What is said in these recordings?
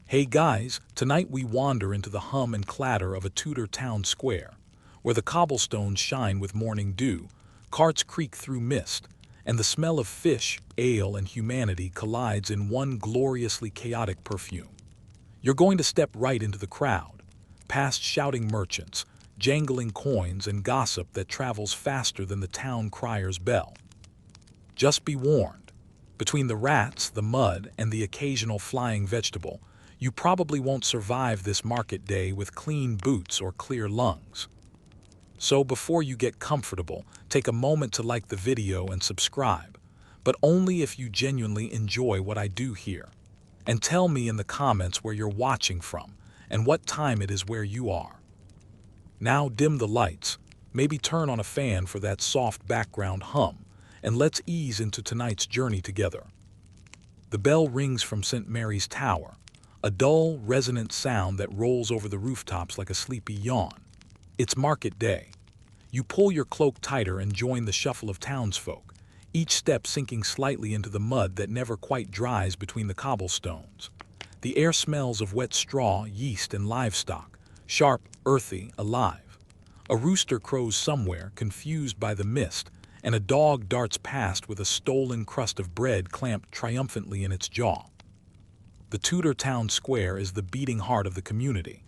Hey guys, tonight we wander into the hum and clatter of a Tudor town square, where the cobblestones shine with morning dew, carts creak through mist, and the smell of fish, ale, and humanity collides in one gloriously chaotic perfume. You're going to step right into the crowd, past shouting merchants, jangling coins, and gossip that travels faster than the town crier's bell. Just be warned. Between the rats, the mud, and the occasional flying vegetable, you probably won't survive this market day with clean boots or clear lungs. So before you get comfortable, take a moment to like the video and subscribe, but only if you genuinely enjoy what I do here. And tell me in the comments where you're watching from and what time it is where you are. Now dim the lights, maybe turn on a fan for that soft background hum, and let's ease into tonight's journey together. The bell rings from St. Mary's Tower, a dull, resonant sound that rolls over the rooftops like a sleepy yawn. It's market day. You pull your cloak tighter and join the shuffle of townsfolk, each step sinking slightly into the mud that never quite dries between the cobblestones. The air smells of wet straw, yeast, and livestock, sharp, earthy, alive. A rooster crows somewhere, confused by the mist, and a dog darts past with a stolen crust of bread clamped triumphantly in its jaw. The Tudor town square is the beating heart of the community.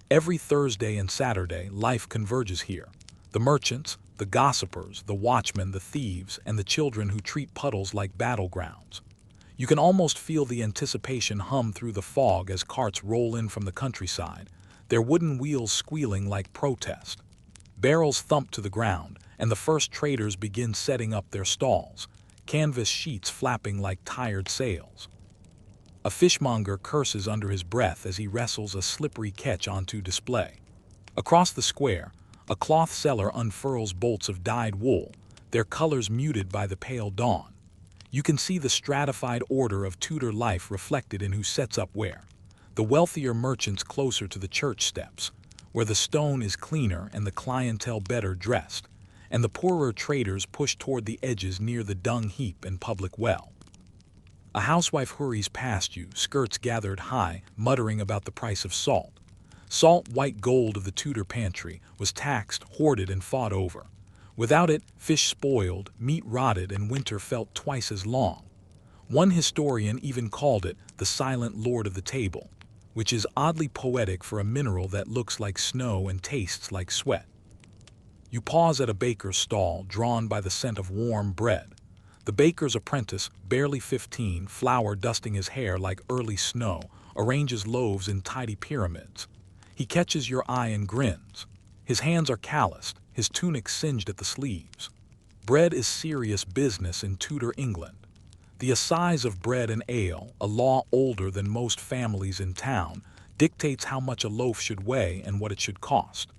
Every Thursday and Saturday, life converges here. The merchants, the gossipers, the watchmen, the thieves, and the children who treat puddles like battlegrounds. You can almost feel the anticipation hum through the fog as carts roll in from the countryside, their wooden wheels squealing like protest. Barrels thump to the ground, and the first traders begin setting up their stalls, canvas sheets flapping like tired sails. A fishmonger curses under his breath as he wrestles a slippery catch onto display. Across the square, a cloth seller unfurls bolts of dyed wool, their colors muted by the pale dawn. You can see the stratified order of Tudor life reflected in who sets up where. The wealthier merchants closer to the church steps, where the stone is cleaner and the clientele better dressed, and the poorer traders push toward the edges near the dung heap and public well. A housewife hurries past you, skirts gathered high, muttering about the price of salt. Salt, white gold of the Tudor pantry, was taxed, hoarded, and fought over. Without it, fish spoiled, meat rotted, and winter felt twice as long. One historian even called it the silent lord of the table, which is oddly poetic for a mineral that looks like snow and tastes like sweat. You pause at a baker's stall, drawn by the scent of warm bread. The baker's apprentice, barely 15, flour dusting his hair like early snow, arranges loaves in tidy pyramids. He catches your eye and grins. His hands are calloused, his tunic singed at the sleeves. Bread is serious business in Tudor England. The assize of bread and ale, a law older than most families in town, dictates how much a loaf should weigh and what it should cost.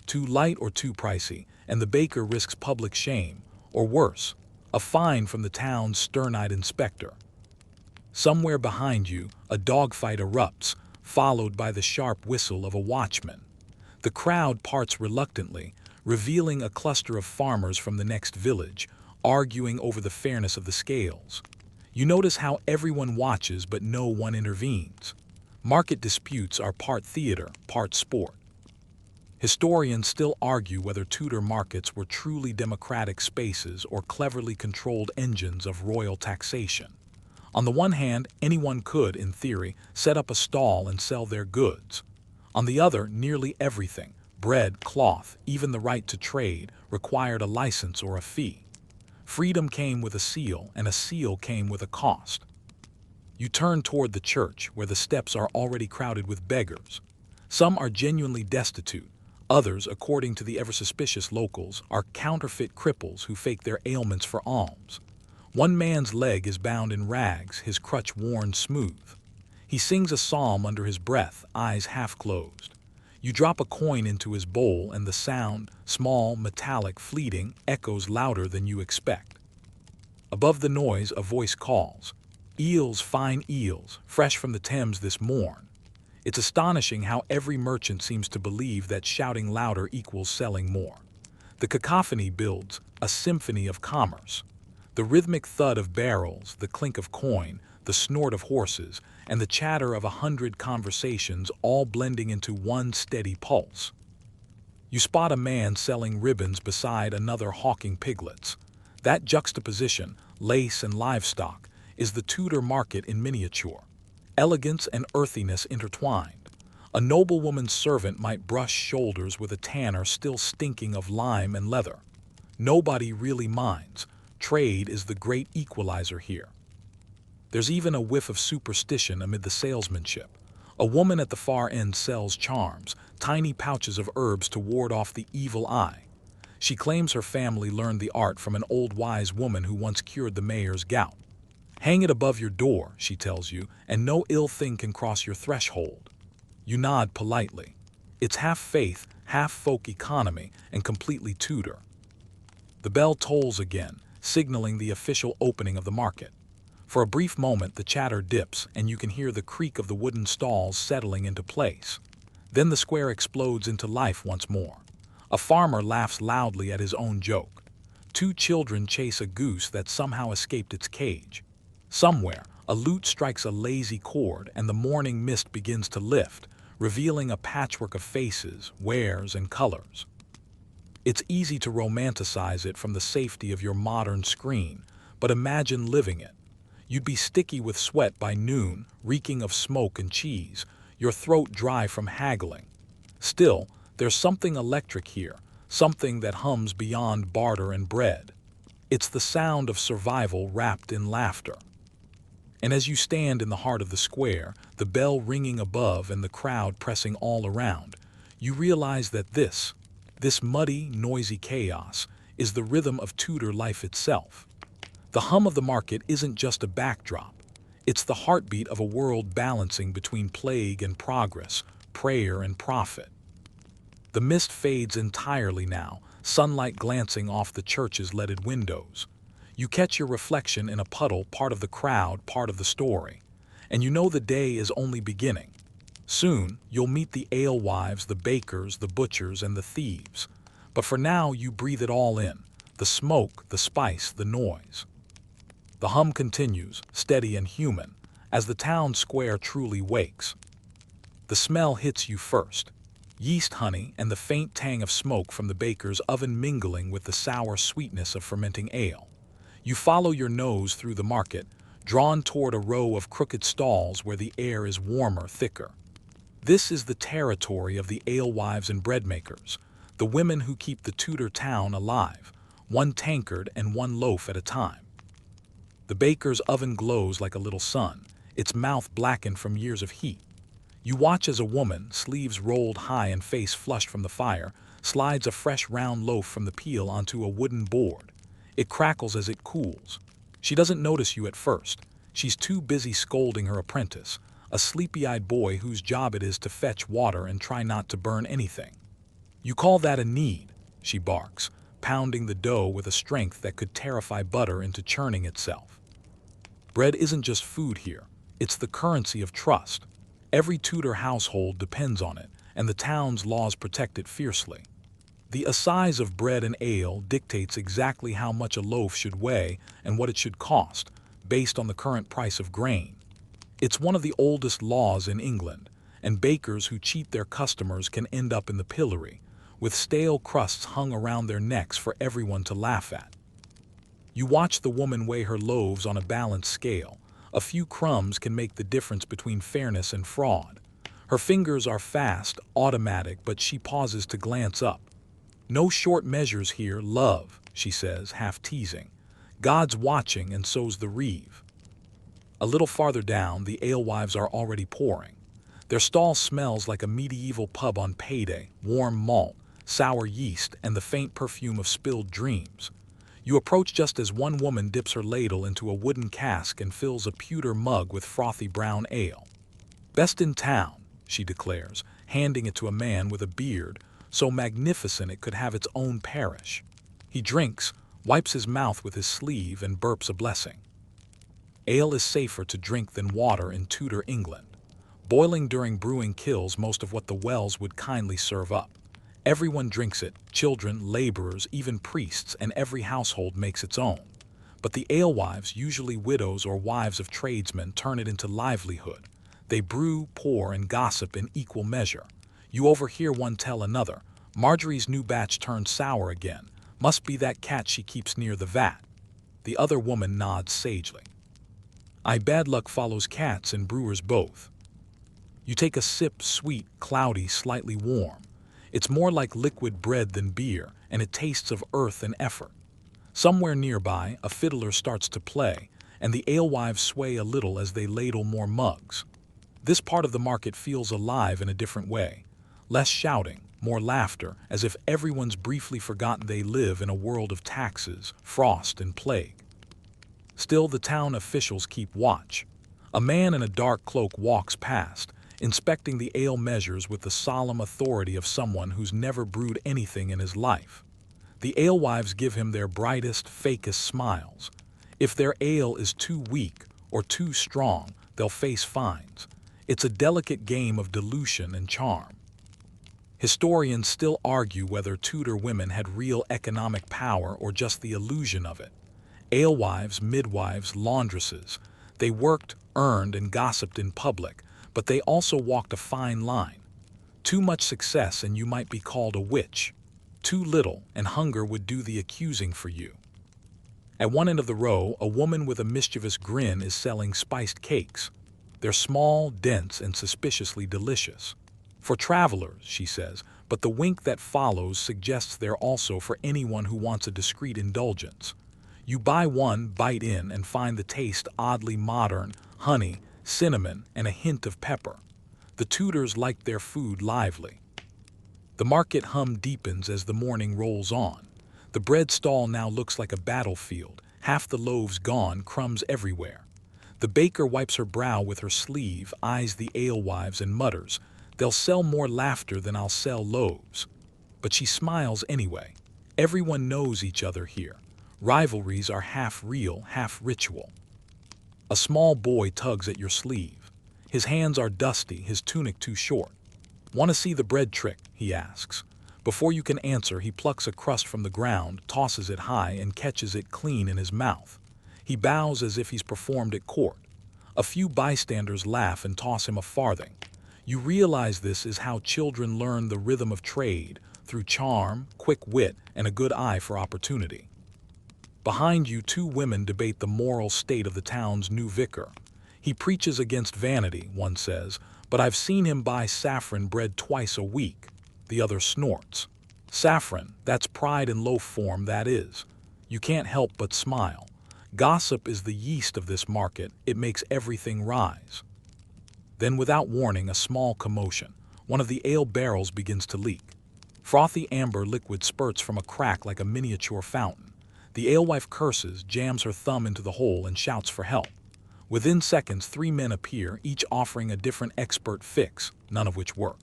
Too light or too pricey, and the baker risks public shame, or worse, a fine from the town's stern-eyed inspector. Somewhere behind you, a dogfight erupts, followed by the sharp whistle of a watchman. The crowd parts reluctantly, revealing a cluster of farmers from the next village, arguing over the fairness of the scales. You notice how everyone watches but no one intervenes. Market disputes are part theater, part sport. Historians still argue whether Tudor markets were truly democratic spaces or cleverly controlled engines of royal taxation. On the one hand, anyone could, in theory, set up a stall and sell their goods. On the other, nearly everything, bread, cloth, even the right to trade, required a license or a fee. Freedom came with a seal, and a seal came with a cost. You turn toward the church, where the steps are already crowded with beggars. Some are genuinely destitute. Others, according to the ever-suspicious locals, are counterfeit cripples who fake their ailments for alms. One man's leg is bound in rags, his crutch worn smooth. He sings a psalm under his breath, eyes half closed. You drop a coin into his bowl and the sound, small, metallic, fleeting, echoes louder than you expect. Above the noise, a voice calls, "Eels, fine eels, fresh from the Thames this morn." It's astonishing how every merchant seems to believe that shouting louder equals selling more. The cacophony builds, a symphony of commerce. The rhythmic thud of barrels, the clink of coin, the snort of horses, and the chatter of 100 conversations all blending into one steady pulse. You spot a man selling ribbons beside another hawking piglets. That juxtaposition, lace and livestock, is the Tudor market in miniature. Elegance and earthiness intertwined. A noblewoman's servant might brush shoulders with a tanner still stinking of lime and leather. Nobody really minds. Trade is the great equalizer here. There's even a whiff of superstition amid the salesmanship. A woman at the far end sells charms, tiny pouches of herbs to ward off the evil eye. She claims her family learned the art from an old wise woman who once cured the mayor's gout. Hang it above your door, she tells you, and no ill thing can cross your threshold. You nod politely. It's half faith, half folk economy, and completely Tudor. The bell tolls again, signaling the official opening of the market. For a brief moment, the chatter dips, and you can hear the creak of the wooden stalls settling into place. Then the square explodes into life once more. A farmer laughs loudly at his own joke. 2 children chase a goose that somehow escaped its cage. Somewhere, a lute strikes a lazy chord, and the morning mist begins to lift, revealing a patchwork of faces, wares, and colors. It's easy to romanticize it from the safety of your modern screen, but imagine living it. You'd be sticky with sweat by noon, reeking of smoke and cheese, your throat dry from haggling. Still, there's something electric here, something that hums beyond barter and bread. It's the sound of survival wrapped in laughter. And as you stand in the heart of the square, the bell ringing above and the crowd pressing all around, you realize that this muddy, noisy chaos is the rhythm of Tudor life itself. The hum of the market isn't just a backdrop. It's the heartbeat of a world balancing between plague and progress, prayer and profit. The mist fades entirely now, sunlight glancing off the church's leaded windows. You catch your reflection in a puddle, part of the crowd, part of the story. And you know the day is only beginning. Soon, you'll meet the alewives, the bakers, the butchers, and the thieves. But for now, you breathe it all in. The smoke, the spice, the noise. The hum continues, steady and human, as the town square truly wakes. The smell hits you first. Yeast honey and the faint tang of smoke from the baker's oven mingling with the sour sweetness of fermenting ale. You follow your nose through the market, drawn toward a row of crooked stalls where the air is warmer, thicker. This is the territory of the alewives and breadmakers, the women who keep the Tudor town alive, one tankard and one loaf at a time. The baker's oven glows like a little sun, its mouth blackened from years of heat. You watch as a woman, sleeves rolled high and face flushed from the fire, slides a fresh round loaf from the peel onto a wooden board. It crackles as it cools. She doesn't notice you at first. She's too busy scolding her apprentice, a sleepy-eyed boy whose job it is to fetch water and try not to burn anything. You call that a knead, she barks, pounding the dough with a strength that could terrify butter into churning itself. Bread isn't just food here. It's the currency of trust. Every Tudor household depends on it, and the town's laws protect it fiercely. The assize of bread and ale dictates exactly how much a loaf should weigh and what it should cost, based on the current price of grain. It's one of the oldest laws in England, and bakers who cheat their customers can end up in the pillory, with stale crusts hung around their necks for everyone to laugh at. You watch the woman weigh her loaves on a balanced scale. A few crumbs can make the difference between fairness and fraud. Her fingers are fast, automatic, but she pauses to glance up. "No short measures here, love," she says, half teasing. "God's watching, and so's the reeve." A little farther down, the alewives are already pouring. Their stall smells like a medieval pub on payday, warm malt, sour yeast, and the faint perfume of spilled dreams. You approach just as one woman dips her ladle into a wooden cask and fills a pewter mug with frothy brown ale. "Best in town," she declares, handing it to a man with a beard, so magnificent it could have its own parish. He drinks, wipes his mouth with his sleeve, and burps a blessing. Ale is safer to drink than water in Tudor England. Boiling during brewing kills most of what the wells would kindly serve up. Everyone drinks it, children, laborers, even priests, and every household makes its own. But the alewives, usually widows or wives of tradesmen, turn it into livelihood. They brew, pour, and gossip in equal measure. You overhear one tell another, "Marjorie's new batch turned sour again. Must be that cat she keeps near the vat." The other woman nods sagely. "I bad luck follows cats and brewers both." You take a sip, sweet, cloudy, slightly warm. It's more like liquid bread than beer, and it tastes of earth and effort. Somewhere nearby, a fiddler starts to play, and the alewives sway a little as they ladle more mugs. This part of the market feels alive in a different way. Less shouting, more laughter, as if everyone's briefly forgotten they live in a world of taxes, frost, and plague. Still, the town officials keep watch. A man in a dark cloak walks past, inspecting the ale measures with the solemn authority of someone who's never brewed anything in his life. The alewives give him their brightest, fakest smiles. If their ale is too weak or too strong, they'll face fines. It's a delicate game of dilution and charm. Historians still argue whether Tudor women had real economic power or just the illusion of it. Alewives, midwives, laundresses, they worked, earned, and gossiped in public, but they also walked a fine line. Too much success and you might be called a witch. Too little and hunger would do the accusing for you. At one end of the row, a woman with a mischievous grin is selling spiced cakes. They're small, dense, and suspiciously delicious. "For travelers," she says, but the wink that follows suggests they're also for anyone who wants a discreet indulgence. You buy one, bite in, and find the taste oddly modern: honey, cinnamon, and a hint of pepper. The Tudors liked their food lively. The market hum deepens as the morning rolls on. The bread stall now looks like a battlefield, half the loaves gone, crumbs everywhere. The baker wipes her brow with her sleeve, eyes the alewives, and mutters, "They'll sell more laughter than I'll sell loaves." But she smiles anyway. Everyone knows each other here. Rivalries are half real, half ritual. A small boy tugs at your sleeve. His hands are dusty, his tunic too short. "Want to see the bread trick?" he asks. Before you can answer, he plucks a crust from the ground, tosses it high, and catches it clean in his mouth. He bows as if he's performed at court. A few bystanders laugh and toss him a farthing. You realize this is how children learn the rhythm of trade, through charm, quick wit, and a good eye for opportunity. Behind you, two women debate the moral state of the town's new vicar. "He preaches against vanity," one says, "but I've seen him buy saffron bread twice a week." The other snorts. "Saffron, that's pride in loaf form, that is." You can't help but smile. Gossip is the yeast of this market. It makes everything rise. Then, without warning, a small commotion. One of the ale barrels begins to leak. Frothy amber liquid spurts from a crack like a miniature fountain. The alewife curses, jams her thumb into the hole, and shouts for help. Within seconds, 3 men appear, each offering a different expert fix, none of which work.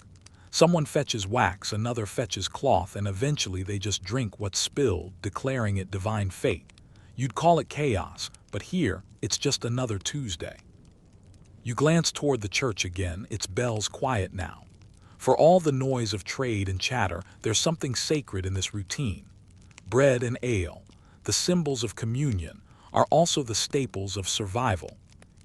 Someone fetches wax, another fetches cloth, and eventually they just drink what's spilled, declaring it divine fate. You'd call it chaos, but here, it's just another Tuesday. You glance toward the church again, its bells quiet now. For all the noise of trade and chatter, there's something sacred in this routine. Bread and ale, the symbols of communion, are also the staples of survival.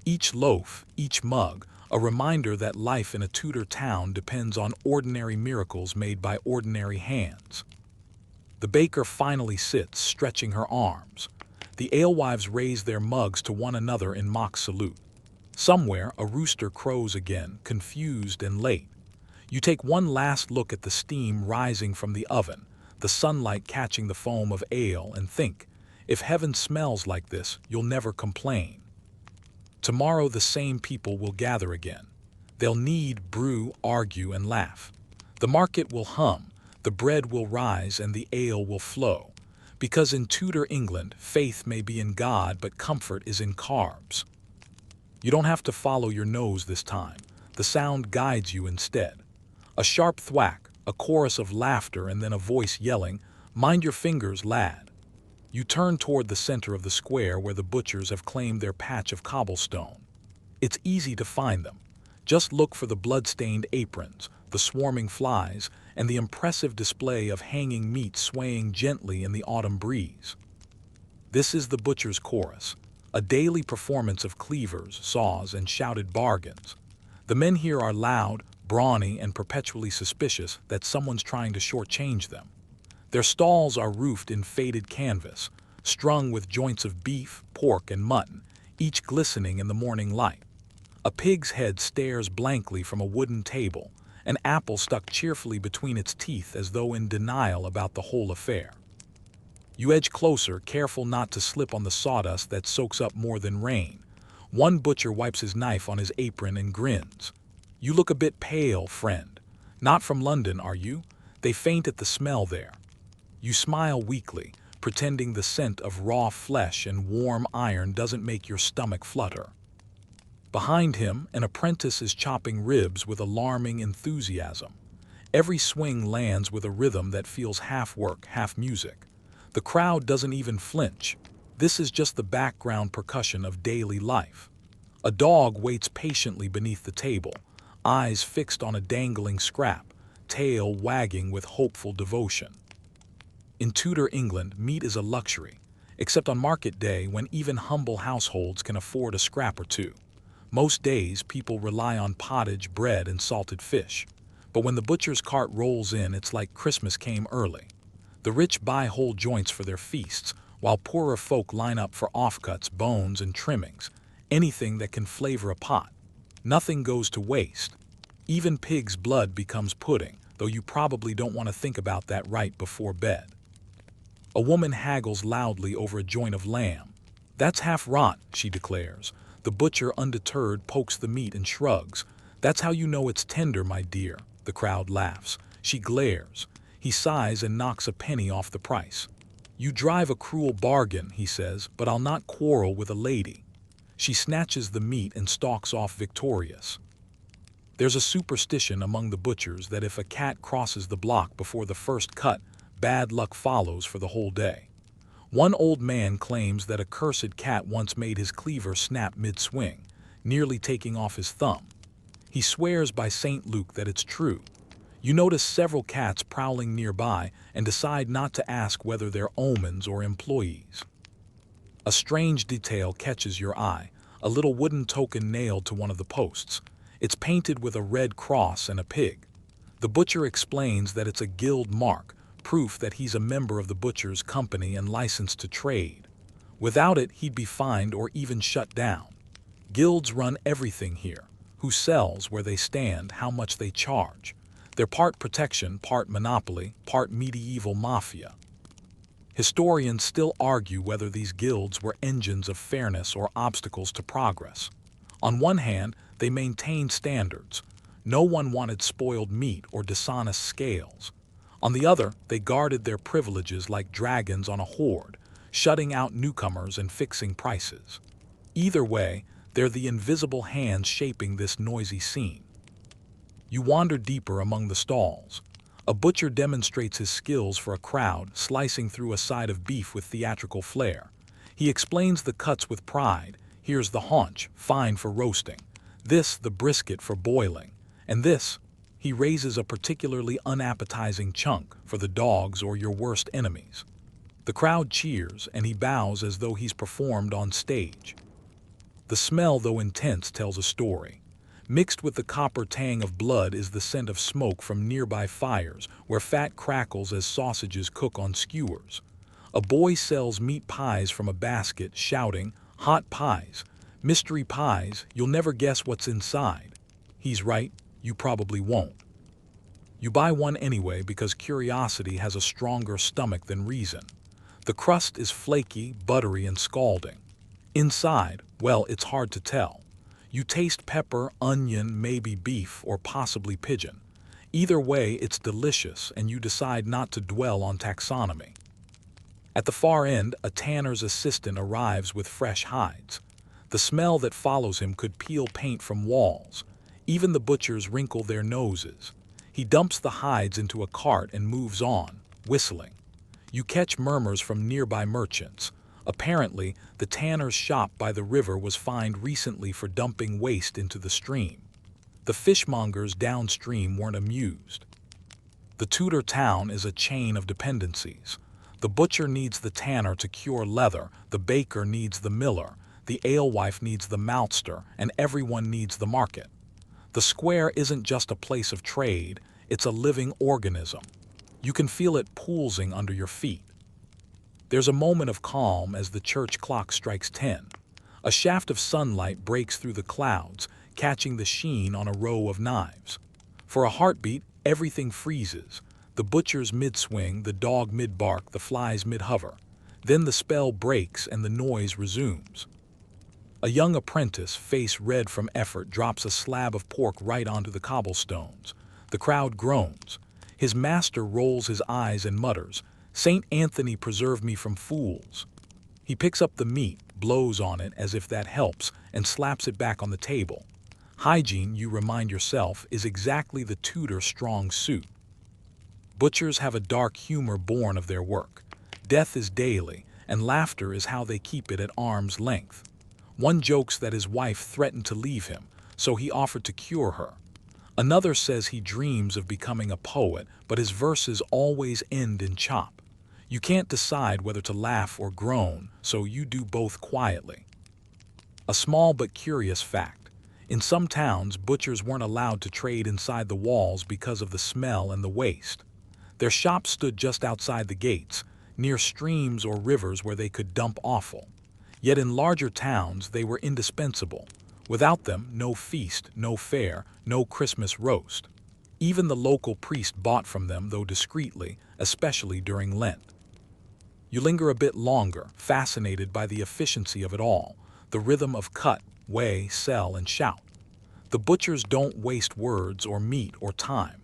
Each loaf, each mug, a reminder that life in a Tudor town depends on ordinary miracles made by ordinary hands. The baker finally sits, stretching her arms. The alewives raise their mugs to one another in mock salute. Somewhere, a rooster crows again, confused and late. You take one last look at the steam rising from the oven, the sunlight catching the foam of ale, and think, if heaven smells like this, you'll never complain. Tomorrow the same people will gather again. They'll knead, brew, argue, and laugh. The market will hum, the bread will rise, and the ale will flow. Because in Tudor England, faith may be in God, but comfort is in carbs. You don't have to follow your nose this time. The sound guides you instead. A sharp thwack, a chorus of laughter, and then a voice yelling, "Mind your fingers, lad." You turn toward the center of the square where the butchers have claimed their patch of cobblestone. It's easy to find them. Just look for the blood-stained aprons, the swarming flies, and the impressive display of hanging meat swaying gently in the autumn breeze. This is the butcher's chorus, a daily performance of cleavers, saws, and shouted bargains. The men here are loud, brawny, and perpetually suspicious that someone's trying to shortchange them. Their stalls are roofed in faded canvas, strung with joints of beef, pork, and mutton, each glistening in the morning light. A pig's head stares blankly from a wooden table, an apple stuck cheerfully between its teeth as though in denial about the whole affair. You edge closer, careful not to slip on the sawdust that soaks up more than rain. One butcher wipes his knife on his apron and grins. "You look a bit pale, friend. Not from London, are you? They faint at the smell there." You smile weakly, pretending the scent of raw flesh and warm iron doesn't make your stomach flutter. Behind him, an apprentice is chopping ribs with alarming enthusiasm. Every swing lands with a rhythm that feels half work, half music. The crowd doesn't even flinch. This is just the background percussion of daily life. A dog waits patiently beneath the table, eyes fixed on a dangling scrap, tail wagging with hopeful devotion. In Tudor England, meat is a luxury, except on market day when even humble households can afford a scrap or two. Most days, people rely on pottage, bread, and salted fish. But when the butcher's cart rolls in, it's like Christmas came early. The rich buy whole joints for their feasts, while poorer folk line up for offcuts, bones, and trimmings, anything that can flavor a pot. Nothing goes to waste. Even pig's blood becomes pudding, though you probably don't want to think about that right before bed. A woman haggles loudly over a joint of lamb. "That's half rot," she declares. The butcher, undeterred, pokes the meat and shrugs. "That's how you know it's tender, my dear." The crowd laughs. She glares. He sighs and knocks a penny off the price. "You drive a cruel bargain," he says, "but I'll not quarrel with a lady." She snatches the meat and stalks off victorious. There's a superstition among the butchers that if a cat crosses the block before the first cut, bad luck follows for the whole day. One old man claims that a cursed cat once made his cleaver snap mid-swing, nearly taking off his thumb. He swears by St. Luke that it's true. You notice several cats prowling nearby and decide not to ask whether they're omens or employees. A strange detail catches your eye, a little wooden token nailed to one of the posts. It's painted with a red cross and a pig. The butcher explains that it's a guild mark, proof that he's a member of the butcher's company and licensed to trade. Without it, he'd be fined or even shut down. Guilds run everything here: who sells, where they stand, how much they charge. They're part protection, part monopoly, part medieval mafia. Historians still argue whether these guilds were engines of fairness or obstacles to progress. On one hand, they maintained standards. No one wanted spoiled meat or dishonest scales. On the other, they guarded their privileges like dragons on a hoard, shutting out newcomers and fixing prices. Either way, they're the invisible hands shaping this noisy scene. You wander deeper among the stalls. A butcher demonstrates his skills for a crowd, slicing through a side of beef with theatrical flair. He explains the cuts with pride. Here's the haunch, fine for roasting. This, the brisket, for boiling. And this, he raises a particularly unappetizing chunk for the dogs or your worst enemies. The crowd cheers, and he bows as though he's performed on stage. The smell, though intense, tells a story. Mixed with the copper tang of blood is the scent of smoke from nearby fires, where fat crackles as sausages cook on skewers. A boy sells meat pies from a basket, shouting, "Hot pies! Mystery pies, you'll never guess what's inside." He's right, you probably won't. You buy one anyway because curiosity has a stronger stomach than reason. The crust is flaky, buttery, and scalding. Inside, well, it's hard to tell. You taste pepper, onion, maybe beef, or possibly pigeon. Either way, it's delicious, and you decide not to dwell on taxonomy. At the far end, a tanner's assistant arrives with fresh hides. The smell that follows him could peel paint from walls. Even the butchers wrinkle their noses. He dumps the hides into a cart and moves on, whistling. You catch murmurs from nearby merchants. Apparently, the tanner's shop by the river was fined recently for dumping waste into the stream. The fishmongers downstream weren't amused. The Tudor town is a chain of dependencies. The butcher needs the tanner to cure leather, the baker needs the miller, the alewife needs the maltster, and everyone needs the market. The square isn't just a place of trade, it's a living organism. You can feel it pulsing under your feet. There's a moment of calm as the church clock strikes 10. A shaft of sunlight breaks through the clouds, catching the sheen on a row of knives. For a heartbeat, everything freezes. The butcher's mid-swing, the dog mid-bark, the flies mid-hover. Then the spell breaks and the noise resumes. A young apprentice, face red from effort, drops a slab of pork right onto the cobblestones. The crowd groans. His master rolls his eyes and mutters, "Saint Anthony preserve me from fools." He picks up the meat, blows on it as if that helps, and slaps it back on the table. Hygiene, you remind yourself, is exactly the Tudor strong suit. Butchers have a dark humor born of their work. Death is daily, and laughter is how they keep it at arm's length. One jokes that his wife threatened to leave him, so he offered to cure her. Another says he dreams of becoming a poet, but his verses always end in chop. You can't decide whether to laugh or groan, so you do both quietly. A small but curious fact. In some towns, butchers weren't allowed to trade inside the walls because of the smell and the waste. Their shops stood just outside the gates, near streams or rivers where they could dump offal. Yet in larger towns, they were indispensable. Without them, no feast, no fair, no Christmas roast. Even the local priest bought from them, though discreetly, especially during Lent. You linger a bit longer, fascinated by the efficiency of it all, the rhythm of cut, weigh, sell, and shout. The butchers don't waste words or meat or time.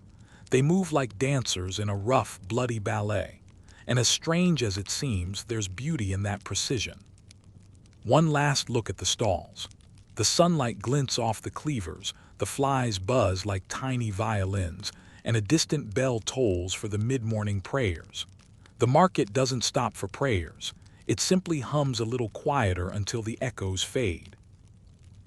They move like dancers in a rough, bloody ballet. And as strange as it seems, there's beauty in that precision. One last look at the stalls. The sunlight glints off the cleavers, the flies buzz like tiny violins, and a distant bell tolls for the mid-morning prayers. The market doesn't stop for prayers. It simply hums a little quieter until the echoes fade.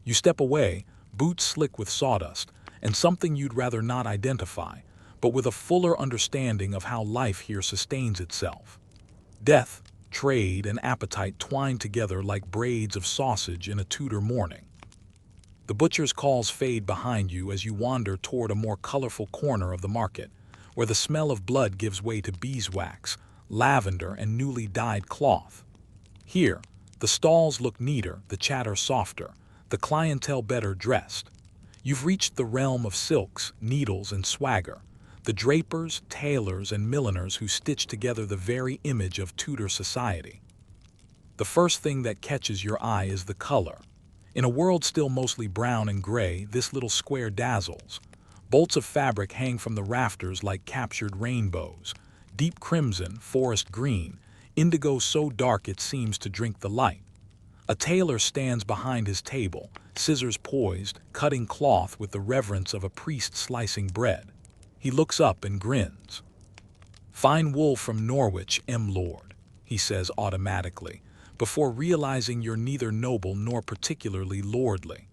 You step away, boots slick with sawdust, and something you'd rather not identify, but with a fuller understanding of how life here sustains itself. Death, trade, and appetite twine together like braids of sausage in a Tudor morning. The butcher's calls fade behind you as you wander toward a more colorful corner of the market, where the smell of blood gives way to beeswax, lavender, and newly dyed cloth. Here, the stalls look neater, the chatter softer, the clientele better dressed. You've reached the realm of silks, needles, and swagger, the drapers, tailors, and milliners who stitch together the very image of Tudor society. The first thing that catches your eye is the color. In a world still mostly brown and gray, this little square dazzles. Bolts of fabric hang from the rafters like captured rainbows. Deep crimson, forest green, indigo so dark it seems to drink the light. A tailor stands behind his table, scissors poised, cutting cloth with the reverence of a priest slicing bread. He looks up and grins. "Fine wool from Norwich, Lord," he says automatically, before realizing you're neither noble nor particularly lordly.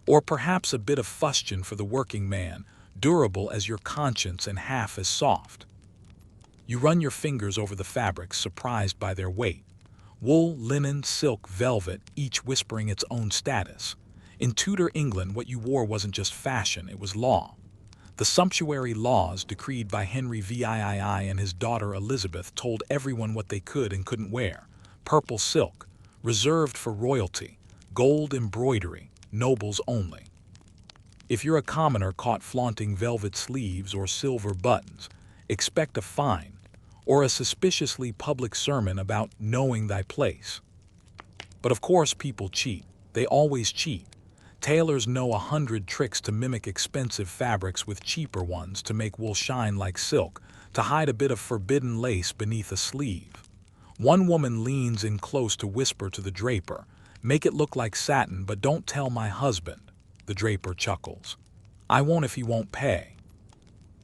Or perhaps a bit of fustian for the working man, durable as your conscience and half as soft. You run your fingers over the fabrics, surprised by their weight. Wool, linen, silk, velvet, each whispering its own status. In Tudor England, what you wore wasn't just fashion, it was law. The sumptuary laws decreed by Henry VIII and his daughter Elizabeth told everyone what they could and couldn't wear. Purple silk, reserved for royalty. Gold embroidery, nobles only. If you're a commoner caught flaunting velvet sleeves or silver buttons, expect a fine, or a suspiciously public sermon about knowing thy place. But of course people cheat. They always cheat. Tailors know 100 tricks to mimic expensive fabrics with cheaper ones to make wool shine like silk, to hide a bit of forbidden lace beneath a sleeve. One woman leans in close to whisper to the draper, "Make it look like satin, but don't tell my husband." The draper chuckles. "I won't if he won't pay."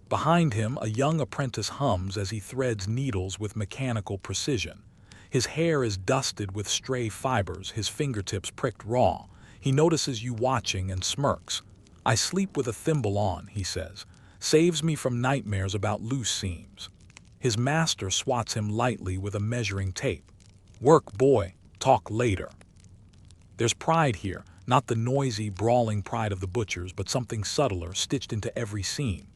Behind him, a young apprentice hums as he threads needles with mechanical precision. His hair is dusted with stray fibers, his fingertips pricked raw. He notices you watching and smirks. "I sleep with a thimble on," he says. "Saves me from nightmares about loose seams." His master swats him lightly with a measuring tape. "Work, boy, talk later." There's pride here, not the noisy, brawling pride of the butchers, but something subtler stitched into every seam.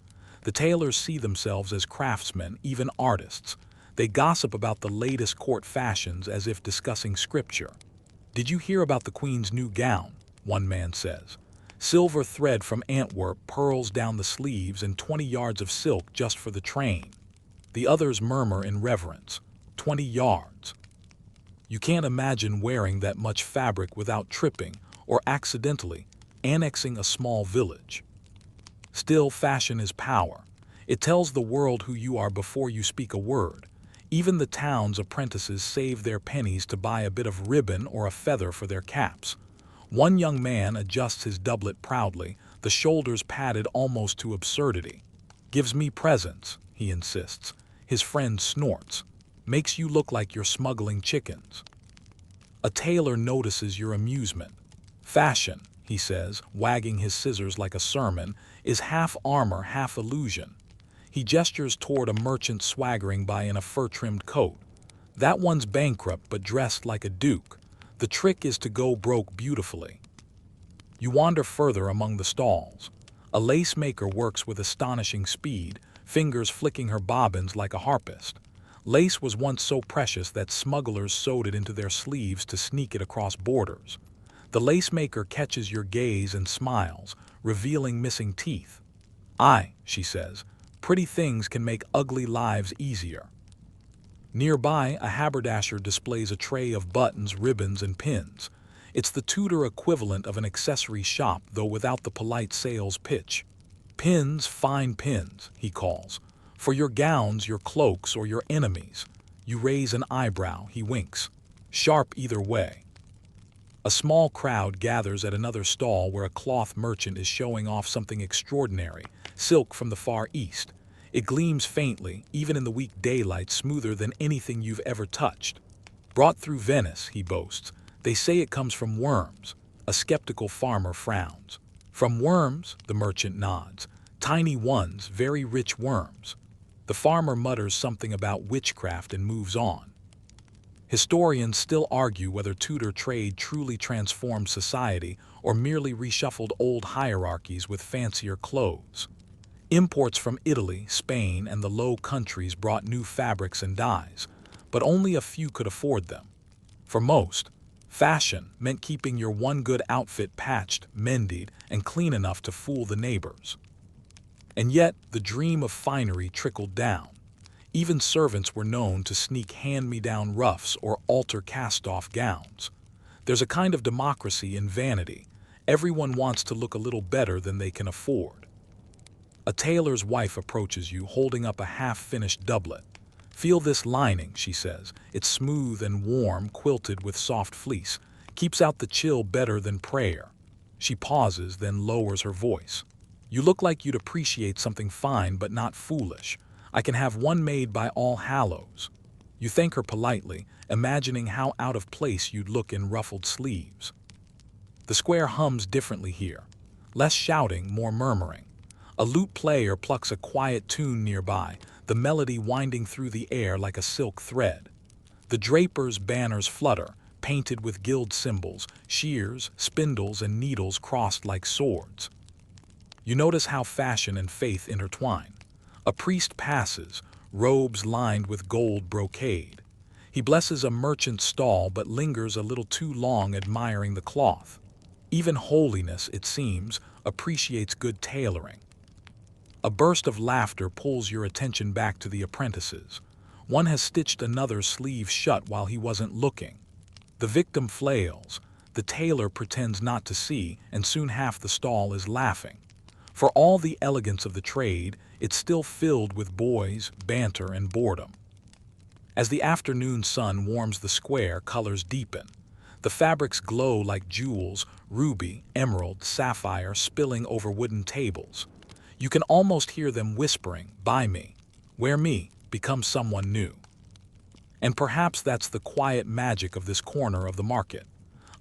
The tailors see themselves as craftsmen, even artists. They gossip about the latest court fashions as if discussing scripture. "Did you hear about the Queen's new gown?" one man says. "Silver thread from Antwerp, pearls down the sleeves, and 20 yards of silk just for the train." The others murmur in reverence. 20 yards. You can't imagine wearing that much fabric without tripping or accidentally annexing a small village. Still, fashion is power. It tells the world who you are before you speak a word. Even the town's apprentices save their pennies to buy a bit of ribbon or a feather for their caps. One young man adjusts his doublet proudly, the shoulders padded almost to absurdity. "Gives me presents," he insists. His friend snorts. "Makes you look like you're smuggling chickens." A tailor notices your amusement. "Fashion," he says, wagging his scissors like a sermon, "is half armor, half illusion." He gestures toward a merchant swaggering by in a fur-trimmed coat. "That one's bankrupt but dressed like a duke. The trick is to go broke beautifully." You wander further among the stalls. A lace maker works with astonishing speed, fingers flicking her bobbins like a harpist. Lace was once so precious that smugglers sewed it into their sleeves to sneak it across borders. The lace maker catches your gaze and smiles, revealing missing teeth. "Aye," she says, "pretty things can make ugly lives easier." Nearby, a haberdasher displays a tray of buttons, ribbons, and pins. It's the Tudor equivalent of an accessory shop, though without the polite sales pitch. "Pins, fine pins," he calls. "For your gowns, your cloaks, or your enemies." You raise an eyebrow, he winks. "Sharp either way." A small crowd gathers at another stall where a cloth merchant is showing off something extraordinary, silk from the Far East. It gleams faintly, even in the weak daylight, smoother than anything you've ever touched. "Brought through Venice," he boasts. "They say it comes from Worms." A skeptical farmer frowns. "From Worms?" the merchant nods. "Tiny ones, very rich worms." The farmer mutters something about witchcraft and moves on. Historians still argue whether Tudor trade truly transformed society or merely reshuffled old hierarchies with fancier clothes. Imports from Italy, Spain, and the Low Countries brought new fabrics and dyes, but only a few could afford them. For most, fashion meant keeping your one good outfit patched, mended, and clean enough to fool the neighbors. And yet, the dream of finery trickled down. Even servants were known to sneak hand-me-down ruffs or alter cast-off gowns. There's a kind of democracy in vanity. Everyone wants to look a little better than they can afford. A tailor's wife approaches you, holding up a half-finished doublet. "Feel this lining," she says. "It's smooth and warm, quilted with soft fleece. Keeps out the chill better than prayer." She pauses, then lowers her voice. "You look like you'd appreciate something fine but not foolish. I can have one made by All Hallows." You thank her politely, imagining how out of place you'd look in ruffled sleeves. The square hums differently here. Less shouting, more murmuring. A lute player plucks a quiet tune nearby, the melody winding through the air like a silk thread. The drapers' banners flutter, painted with gilt symbols, shears, spindles, and needles crossed like swords. You notice how fashion and faith intertwine. A priest passes, robes lined with gold brocade. He blesses a merchant's stall but lingers a little too long admiring the cloth. Even holiness, it seems, appreciates good tailoring. A burst of laughter pulls your attention back to the apprentices. One has stitched another's sleeve shut while he wasn't looking. The victim flails. The tailor pretends not to see, and soon half the stall is laughing. For all the elegance of the trade, it's still filled with boys, banter, and boredom. As the afternoon sun warms the square, colors deepen. The fabrics glow like jewels, ruby, emerald, sapphire, spilling over wooden tables. You can almost hear them whispering, "Buy me, wear me, become someone new." And perhaps that's the quiet magic of this corner of the market.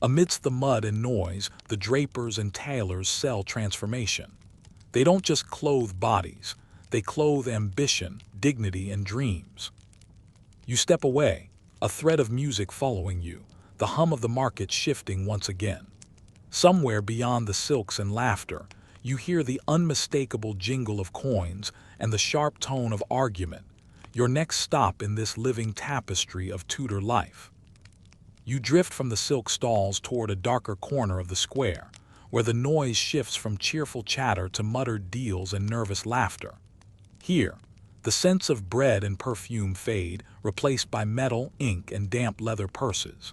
Amidst the mud and noise, the drapers and tailors sell transformation. They don't just clothe bodies, They clothe ambition, dignity, and dreams. You step away, a thread of music following you, the hum of the market shifting once again. Somewhere beyond the silks and laughter, you hear the unmistakable jingle of coins and the sharp tone of argument, your next stop in this living tapestry of Tudor life. You drift from the silk stalls toward a darker corner of the square, where the noise shifts from cheerful chatter to muttered deals and nervous laughter. Here, the scents of bread and perfume fade, replaced by metal, ink, and damp leather purses.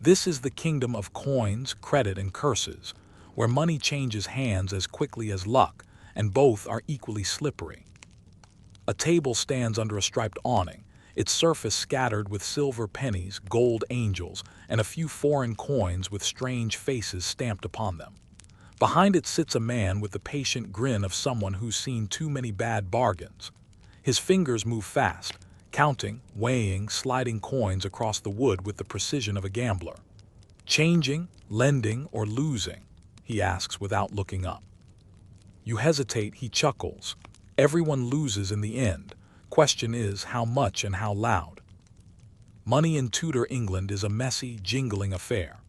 This is the kingdom of coins, credit, and curses, where money changes hands as quickly as luck, and both are equally slippery. A table stands under a striped awning, its surface scattered with silver pennies, gold angels, and a few foreign coins with strange faces stamped upon them. Behind it sits a man with the patient grin of someone who's seen too many bad bargains. His fingers move fast, counting, weighing, sliding coins across the wood with the precision of a gambler. Changing, lending, or losing? He asks without looking up. You hesitate, he chuckles. Everyone loses in the end. Question is, how much and how loud? Money in Tudor England is a messy, jingling affair.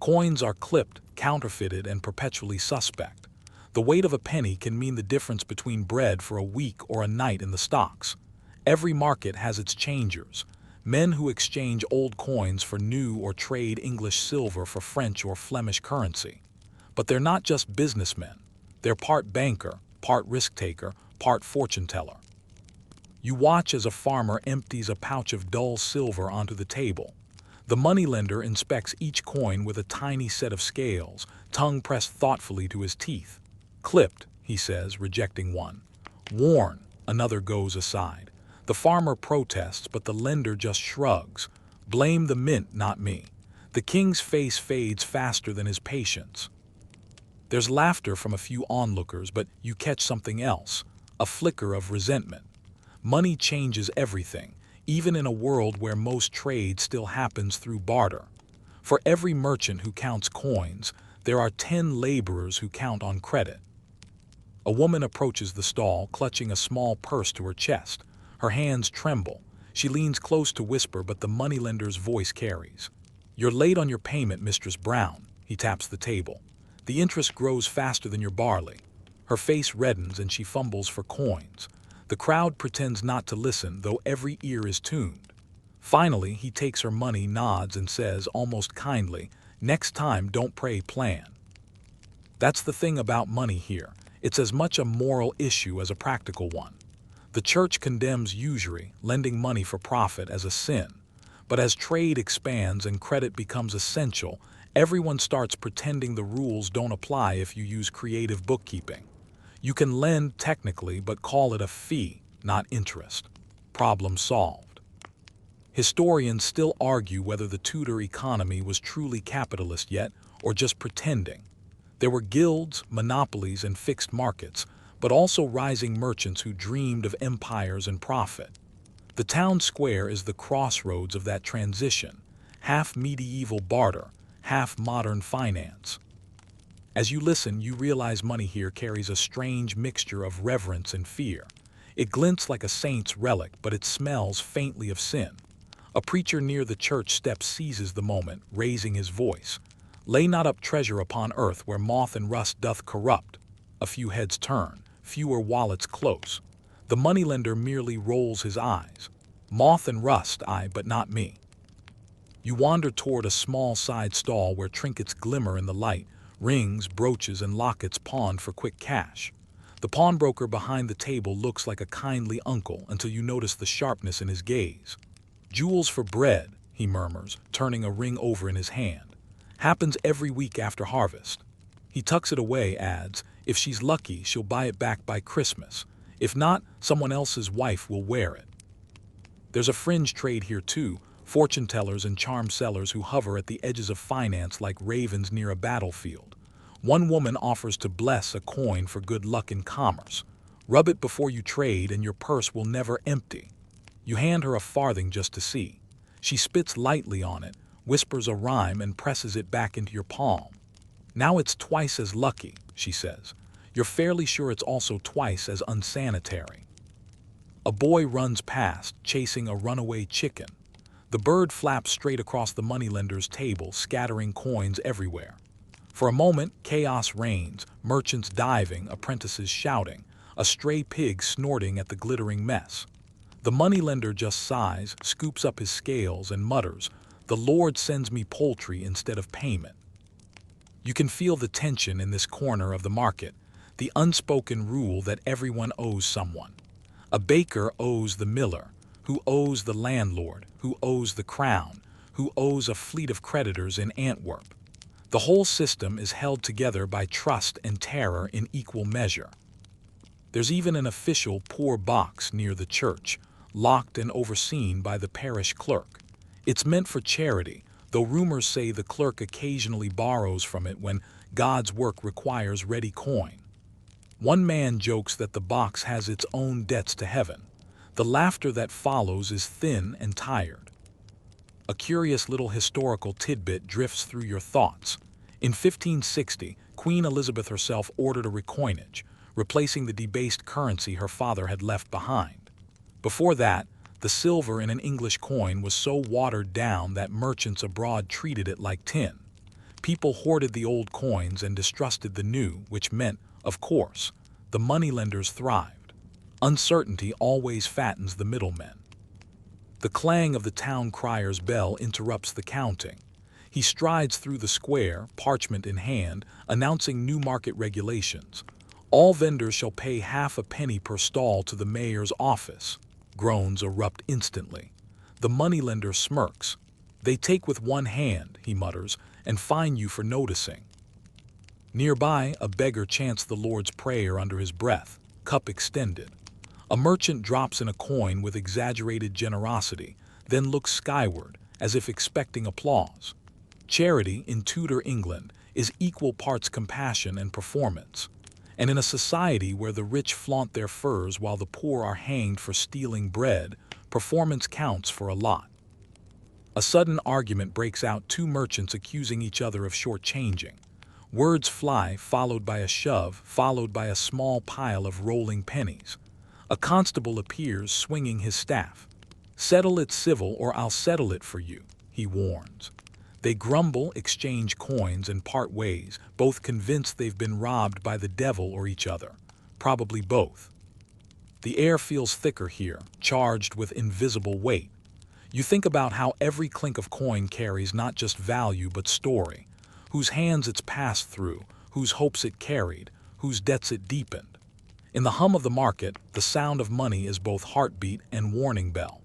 Coins are clipped, counterfeited, and perpetually suspect. The weight of a penny can mean the difference between bread for a week or a night in the stocks. Every market has its changers, men who exchange old coins for new or trade English silver for French or Flemish currency. But they're not just businessmen. They're part banker, part risk-taker, part fortune-teller. You watch as a farmer empties a pouch of dull silver onto the table. The moneylender inspects each coin with a tiny set of scales, tongue pressed thoughtfully to his teeth. Clipped, he says, rejecting one. Worn, another goes aside. The farmer protests, but the lender just shrugs. Blame the mint, not me. The king's face fades faster than his patience. There's laughter from a few onlookers, but you catch something else, a flicker of resentment. Money changes everything, even in a world where most trade still happens through barter. For every merchant who counts coins, there are 10 laborers who count on credit. A woman approaches the stall, clutching a small purse to her chest. Her hands tremble. She leans close to whisper, but the moneylender's voice carries. You're late on your payment, Mistress Brown. He taps the table. The interest grows faster than your barley. Her face reddens and she fumbles for coins. The crowd pretends not to listen, though every ear is tuned. Finally, he takes her money, nods, and says, almost kindly, "Next time, don't pray, plan." That's the thing about money here. It's as much a moral issue as a practical one. The church condemns usury, lending money for profit, as a sin. But as trade expands and credit becomes essential, everyone starts pretending the rules don't apply if you use creative bookkeeping. You can lend technically, but call it a fee, not interest. Problem solved. Historians still argue whether the Tudor economy was truly capitalist yet, or just pretending. There were guilds, monopolies, and fixed markets, but also rising merchants who dreamed of empires and profit. The town square is the crossroads of that transition, half medieval barter, half modern finance. As you listen, you realize money here carries a strange mixture of reverence and fear. It glints like a saint's relic, but it smells faintly of sin. A preacher near the church steps seizes the moment, raising his voice. Lay not up treasure upon earth where moth and rust doth corrupt. A few heads turn, fewer wallets close. The moneylender merely rolls his eyes. Moth and rust, aye, but not me. You wander toward a small side stall where trinkets glimmer in the light, rings, brooches, and lockets pawned for quick cash. The pawnbroker behind the table looks like a kindly uncle until you notice the sharpness in his gaze. Jewels for bread, he murmurs, turning a ring over in his hand. Happens every week after harvest. He tucks it away, adds, if she's lucky, she'll buy it back by Christmas. If not, someone else's wife will wear it. There's a fringe trade here too, fortune tellers and charm sellers who hover at the edges of finance like ravens near a battlefield. One woman offers to bless a coin for good luck in commerce. Rub it before you trade and your purse will never empty. You hand her a farthing just to see. She spits lightly on it, whispers a rhyme, and presses it back into your palm. Now it's twice as lucky, she says. You're fairly sure it's also twice as unsanitary. A boy runs past, chasing a runaway chicken. The bird flaps straight across the moneylender's table, scattering coins everywhere. For a moment, chaos reigns, merchants diving, apprentices shouting, a stray pig snorting at the glittering mess. The moneylender just sighs, scoops up his scales, and mutters, "The Lord sends me poultry instead of payment." You can feel the tension in this corner of the market, the unspoken rule that everyone owes someone. A baker owes the miller, who owes the landlord, who owes the crown, who owes a fleet of creditors in Antwerp. The whole system is held together by trust and terror in equal measure. There's even an official poor box near the church, locked and overseen by the parish clerk. It's meant for charity, though rumors say the clerk occasionally borrows from it when God's work requires ready coin. One man jokes that the box has its own debts to heaven. The laughter that follows is thin and tired. A curious little historical tidbit drifts through your thoughts. In 1560, Queen Elizabeth herself ordered a recoinage, replacing the debased currency her father had left behind. Before that, the silver in an English coin was so watered down that merchants abroad treated it like tin. People hoarded the old coins and distrusted the new, which meant, of course, the moneylenders thrived. Uncertainty always fattens the middlemen. The clang of the town crier's bell interrupts the counting. He strides through the square, parchment in hand, announcing new market regulations. All vendors shall pay half a penny per stall to the mayor's office. Groans erupt instantly. The moneylender smirks. "They take with one hand," he mutters, "and fine you for noticing." Nearby, a beggar chants the Lord's Prayer under his breath, cup extended. A merchant drops in a coin with exaggerated generosity, then looks skyward, as if expecting applause. Charity, in Tudor England, is equal parts compassion and performance. And in a society where the rich flaunt their furs while the poor are hanged for stealing bread, performance counts for a lot. A sudden argument breaks out, two merchants accusing each other of shortchanging. Words fly, followed by a shove, followed by a small pile of rolling pennies. A constable appears, swinging his staff. "Settle it civil or I'll settle it for you," he warns. They grumble, exchange coins, and part ways, both convinced they've been robbed by the devil or each other. Probably both. The air feels thicker here, charged with invisible weight. You think about how every clink of coin carries not just value but story. Whose hands it's passed through, whose hopes it carried, whose debts it deepened. In the hum of the market, the sound of money is both heartbeat and warning bell.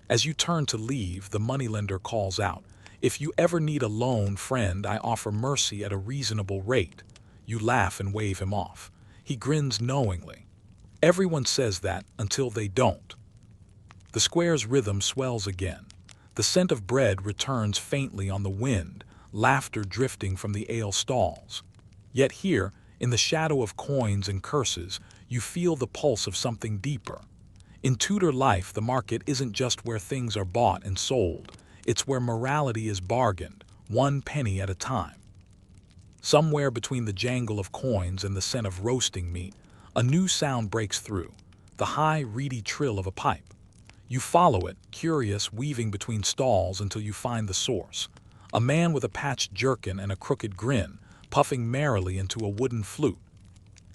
As you turn to leave, the moneylender calls out, "If you ever need a loan, friend, I offer mercy at a reasonable rate." You laugh and wave him off. He grins knowingly. Everyone says that until they don't. The square's rhythm swells again. The scent of bread returns faintly on the wind, laughter drifting from the ale stalls. Yet here, in the shadow of coins and curses, you feel the pulse of something deeper. In Tudor life, the market isn't just where things are bought and sold. It's where morality is bargained, one penny at a time. Somewhere between the jangle of coins and the scent of roasting meat, a new sound breaks through, the high, reedy trill of a pipe. You follow it, curious, weaving between stalls until you find the source. A man with a patched jerkin and a crooked grin, puffing merrily into a wooden flute.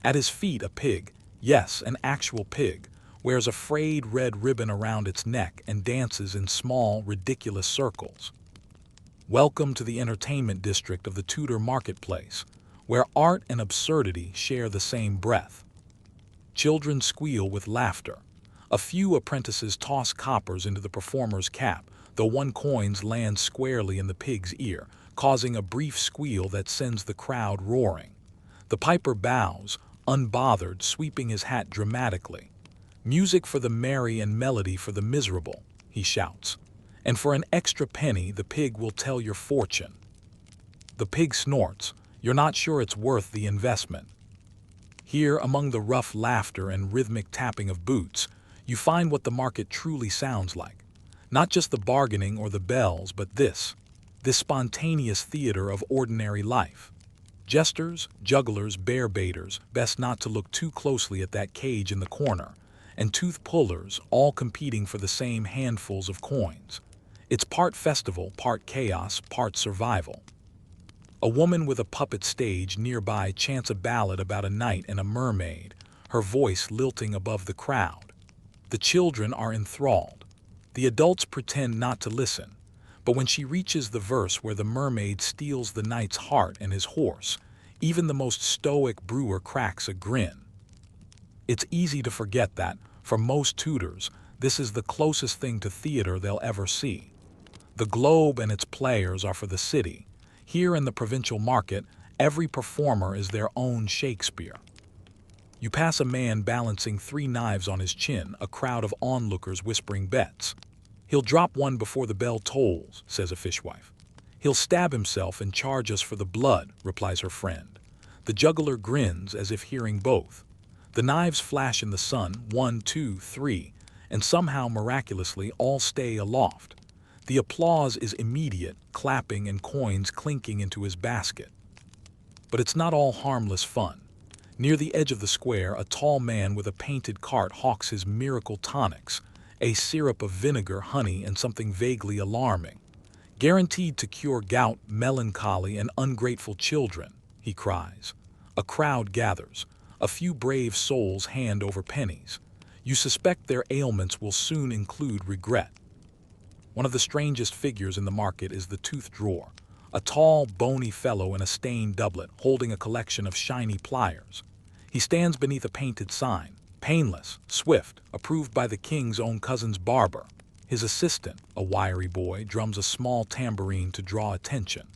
At his feet a pig, yes, an actual pig, wears a frayed red ribbon around its neck and dances in small, ridiculous circles. Welcome to the entertainment district of the Tudor marketplace, where art and absurdity share the same breath. Children squeal with laughter. A few apprentices toss coppers into the performer's cap, though one coin lands squarely in the pig's ear, causing a brief squeal that sends the crowd roaring. The piper bows, unbothered, sweeping his hat dramatically. "Music for the merry and melody for the miserable," he shouts. "And for an extra penny, the pig will tell your fortune." The pig snorts. You're not sure it's worth the investment. Here, among the rough laughter and rhythmic tapping of boots, you find what the market truly sounds like. Not just the bargaining or the bells, but this spontaneous theater of ordinary life. Jesters, jugglers, bear baiters, best not to look too closely at that cage in the corner, and tooth pullers, all competing for the same handfuls of coins. It's part festival, part chaos, part survival. A woman with a puppet stage nearby chants a ballad about a knight and a mermaid, her voice lilting above the crowd. The children are enthralled. The adults pretend not to listen, but when she reaches the verse where the mermaid steals the knight's heart and his horse, even the most stoic brewer cracks a grin. It's easy to forget that, for most Tudors, this is the closest thing to theater they'll ever see. The Globe and its players are for the city. Here in the provincial market, every performer is their own Shakespeare. You pass a man balancing 3 knives on his chin, a crowd of onlookers whispering bets. "He'll drop one before the bell tolls," says a fishwife. "He'll stab himself and charge us for the blood," replies her friend. The juggler grins as if hearing both. The knives flash in the sun, 1, 2, 3, and somehow miraculously all stay aloft. The applause is immediate, clapping and coins clinking into his basket. But it's not all harmless fun. Near the edge of the square, a tall man with a painted cart hawks his miracle tonics, a syrup of vinegar, honey, and something vaguely alarming. "Guaranteed to cure gout, melancholy, and ungrateful children," he cries. A crowd gathers. A few brave souls hand over pennies. You suspect their ailments will soon include regret. One of the strangest figures in the market is the tooth drawer, a tall, bony fellow in a stained doublet holding a collection of shiny pliers. He stands beneath a painted sign, "Painless, swift, approved by the king's own cousin's barber." His assistant, a wiry boy, drums a small tambourine to draw attention.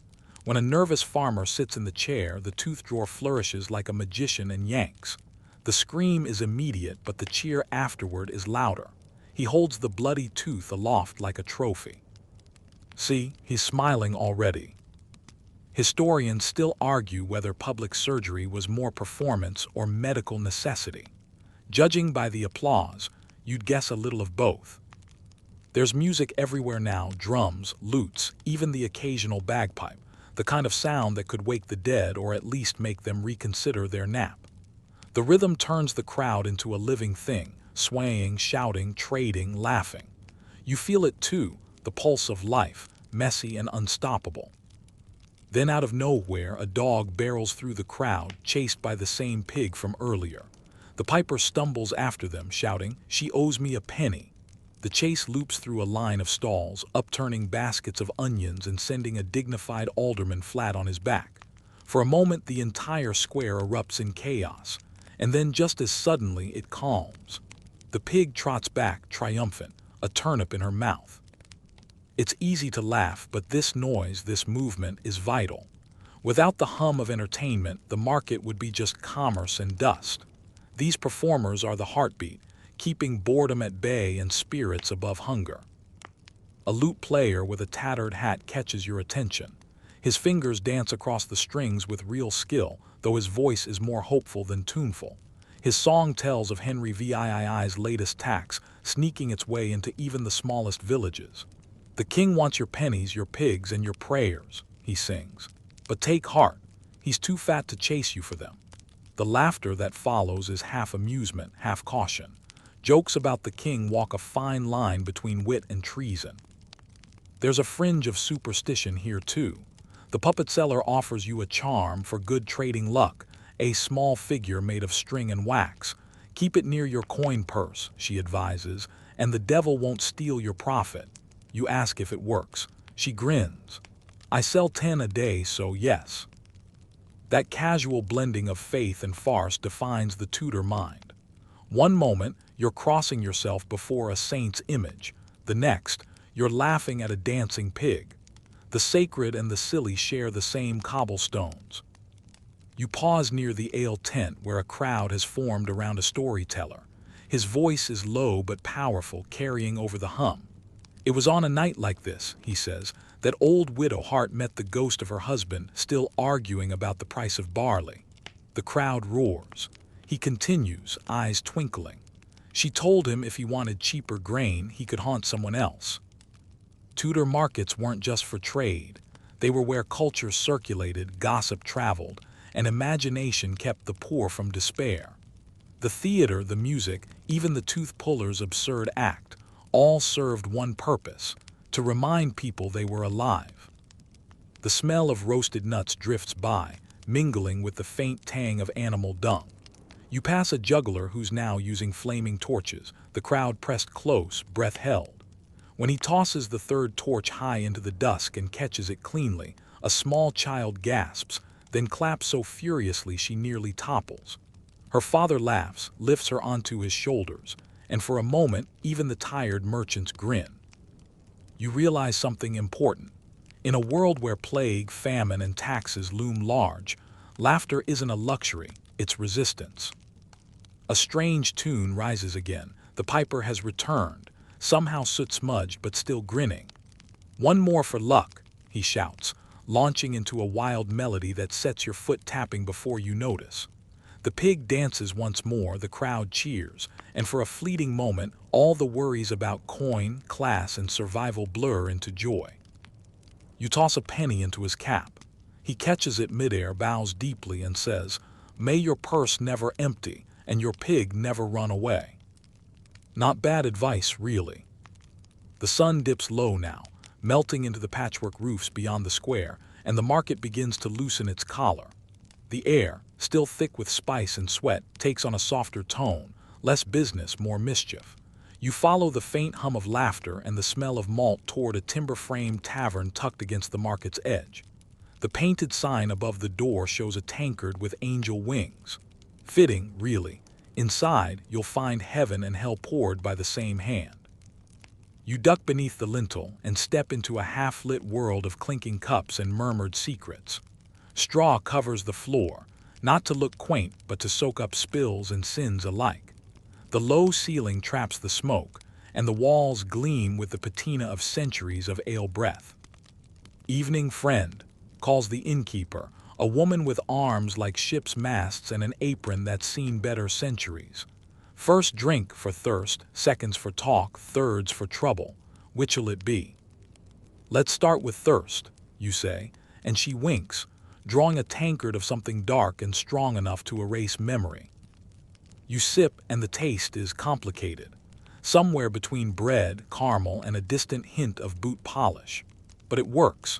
When a nervous farmer sits in the chair, the tooth drawer flourishes like a magician and yanks. The scream is immediate, but the cheer afterward is louder. He holds the bloody tooth aloft like a trophy. See, he's smiling already. Historians still argue whether public surgery was more performance or medical necessity. Judging by the applause, you'd guess a little of both. There's music everywhere now, drums, lutes, even the occasional bagpipe, the kind of sound that could wake the dead or at least make them reconsider their nap. The rhythm turns the crowd into a living thing, swaying, shouting, trading, laughing. You feel it too, the pulse of life, messy and unstoppable. Then out of nowhere, a dog barrels through the crowd, chased by the same pig from earlier. The piper stumbles after them, shouting, "She owes me a penny." The chase loops through a line of stalls, upturning baskets of onions and sending a dignified alderman flat on his back. For a moment, the entire square erupts in chaos, and then just as suddenly it calms. The pig trots back, triumphant, a turnip in her mouth. It's easy to laugh, but this noise, this movement, is vital. Without the hum of entertainment, the market would be just commerce and dust. These performers are the heartbeat, keeping boredom at bay and spirits above hunger. A lute player with a tattered hat catches your attention. His fingers dance across the strings with real skill, though his voice is more hopeful than tuneful. His song tells of Henry VII's latest tax, sneaking its way into even the smallest villages. "The king wants your pennies, your pigs, and your prayers," he sings. "But take heart, he's too fat to chase you for them." The laughter that follows is half amusement, half caution. Jokes about the king walk a fine line between wit and treason. There's a fringe of superstition here too. The puppet seller offers you a charm for good trading luck, a small figure made of string and wax. "Keep it near your coin purse," she advises, "and the devil won't steal your profit." You ask if it works. She grins. "I sell 10 a day, so yes." That casual blending of faith and farce defines the Tudor mind. One moment, you're crossing yourself before a saint's image. The next, you're laughing at a dancing pig. The sacred and the silly share the same cobblestones. You pause near the ale tent where a crowd has formed around a storyteller. His voice is low but powerful, carrying over the hum. "It was on a night like this," he says, "that old widow Hart met the ghost of her husband, still arguing about the price of barley." The crowd roars. He continues, eyes twinkling. "She told him if he wanted cheaper grain, he could haunt someone else." Tudor markets weren't just for trade. They were where culture circulated, gossip traveled, and imagination kept the poor from despair. The theater, the music, even the tooth puller's absurd act, all served one purpose: to remind people they were alive. The smell of roasted nuts drifts by, mingling with the faint tang of animal dung. You pass a juggler who's now using flaming torches, the crowd pressed close, breath held. When he tosses the third torch high into the dusk and catches it cleanly, a small child gasps, then claps so furiously she nearly topples. Her father laughs, lifts her onto his shoulders, and for a moment even the tired merchants grin. You realize something important. In a world where plague, famine, and taxes loom large, laughter isn't a luxury, it's resistance. A strange tune rises again. The piper has returned, somehow soot-smudged but still grinning. "One more for luck," he shouts, launching into a wild melody that sets your foot tapping before you notice. The pig dances once more, the crowd cheers, and for a fleeting moment, all the worries about coin, class, and survival blur into joy. You toss a penny into his cap. He catches it midair, bows deeply, and says, "May your purse never empty, and your pig never run away." Not bad advice, really. The sun dips low now, melting into the patchwork roofs beyond the square, and the market begins to loosen its collar. The air, still thick with spice and sweat, takes on a softer tone, less business, more mischief. You follow the faint hum of laughter and the smell of malt toward a timber-framed tavern tucked against the market's edge. The painted sign above the door shows a tankard with angel wings. Fitting, really. Inside, you'll find heaven and hell poured by the same hand. You duck beneath the lintel and step into a half-lit world of clinking cups and murmured secrets. Straw covers the floor, not to look quaint but to soak up spills and sins alike. The low ceiling traps the smoke, and the walls gleam with the patina of centuries of ale breath. "Evening, friend," calls the innkeeper, a woman with arms like ship's masts and an apron that's seen better centuries. "First drink for thirst, seconds for talk, thirds for trouble. Which'll it be?" "Let's start with thirst," you say, and she winks, drawing a tankard of something dark and strong enough to erase memory. You sip, and the taste is complicated, somewhere between bread, caramel, and a distant hint of boot polish. But it works.